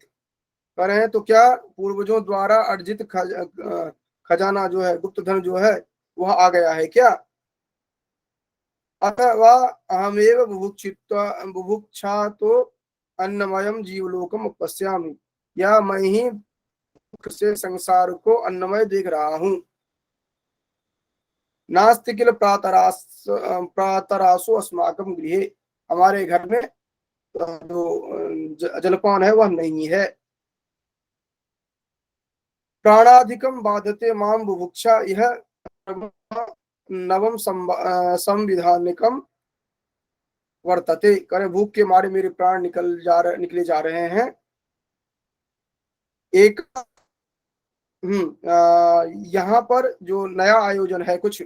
कह रहे हैं तो क्या पूर्वजों द्वारा अर्जित खजाना जो है, गुप्त धन जो है, वह आ गया है क्या? अथवा अहमेव बुभुक्षा तो अन्नमयम जीवलोकम पश्यामि, या मैं ही से संसार को अन्नमय देख रहा हूँ। नास्ति किल प्रातरासो अस्माकम गृहे, हमारे घर में जो जलपान है वह नहीं है। प्राणाधिकम बाधते माम बुभुक्षा, यह नवम संविधानिकम वर्तते। करे भूख के मारे मेरे प्राण निकले जा रहे हैं। एक यहाँ पर जो नया आयोजन है कुछ,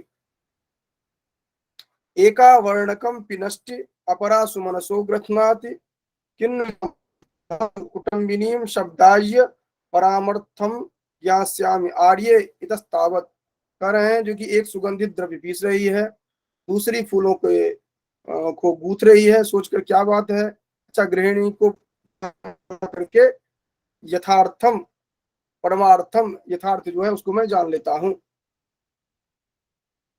एका वर्णकम पिनष्टि अपरा सुमनसो ग्रथनाति किन्न कुटुंबिनीम शब्दाय परामर्थम ज्ञास्यामि आर्ये इतस्तावत। कह रहे हैं जो कि एक सुगंधित द्रव्य पीस रही है, दूसरी फूलों के को गूंथ रही है, सोचकर क्या बात है। अच्छा, गृहिणी को करके यथार्थम परमार्थम, यथार्थ जो है उसको मैं जान लेता हूँ।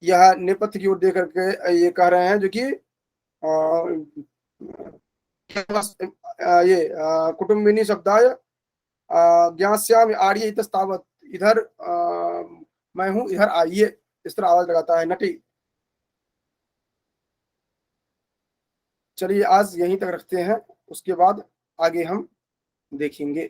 यह नेपथ्य की ओर देख करके ये कह रहे हैं जो कि ये कुटुंबिनी शब्दाय ज्ञास्यामि आर्य इतस्तावत, इधर मैं हूं, इधर आइए, इस तरह आवाज लगाता है नटी। चलिए आज यहीं तक रखते हैं, उसके बाद आगे हम देखेंगे।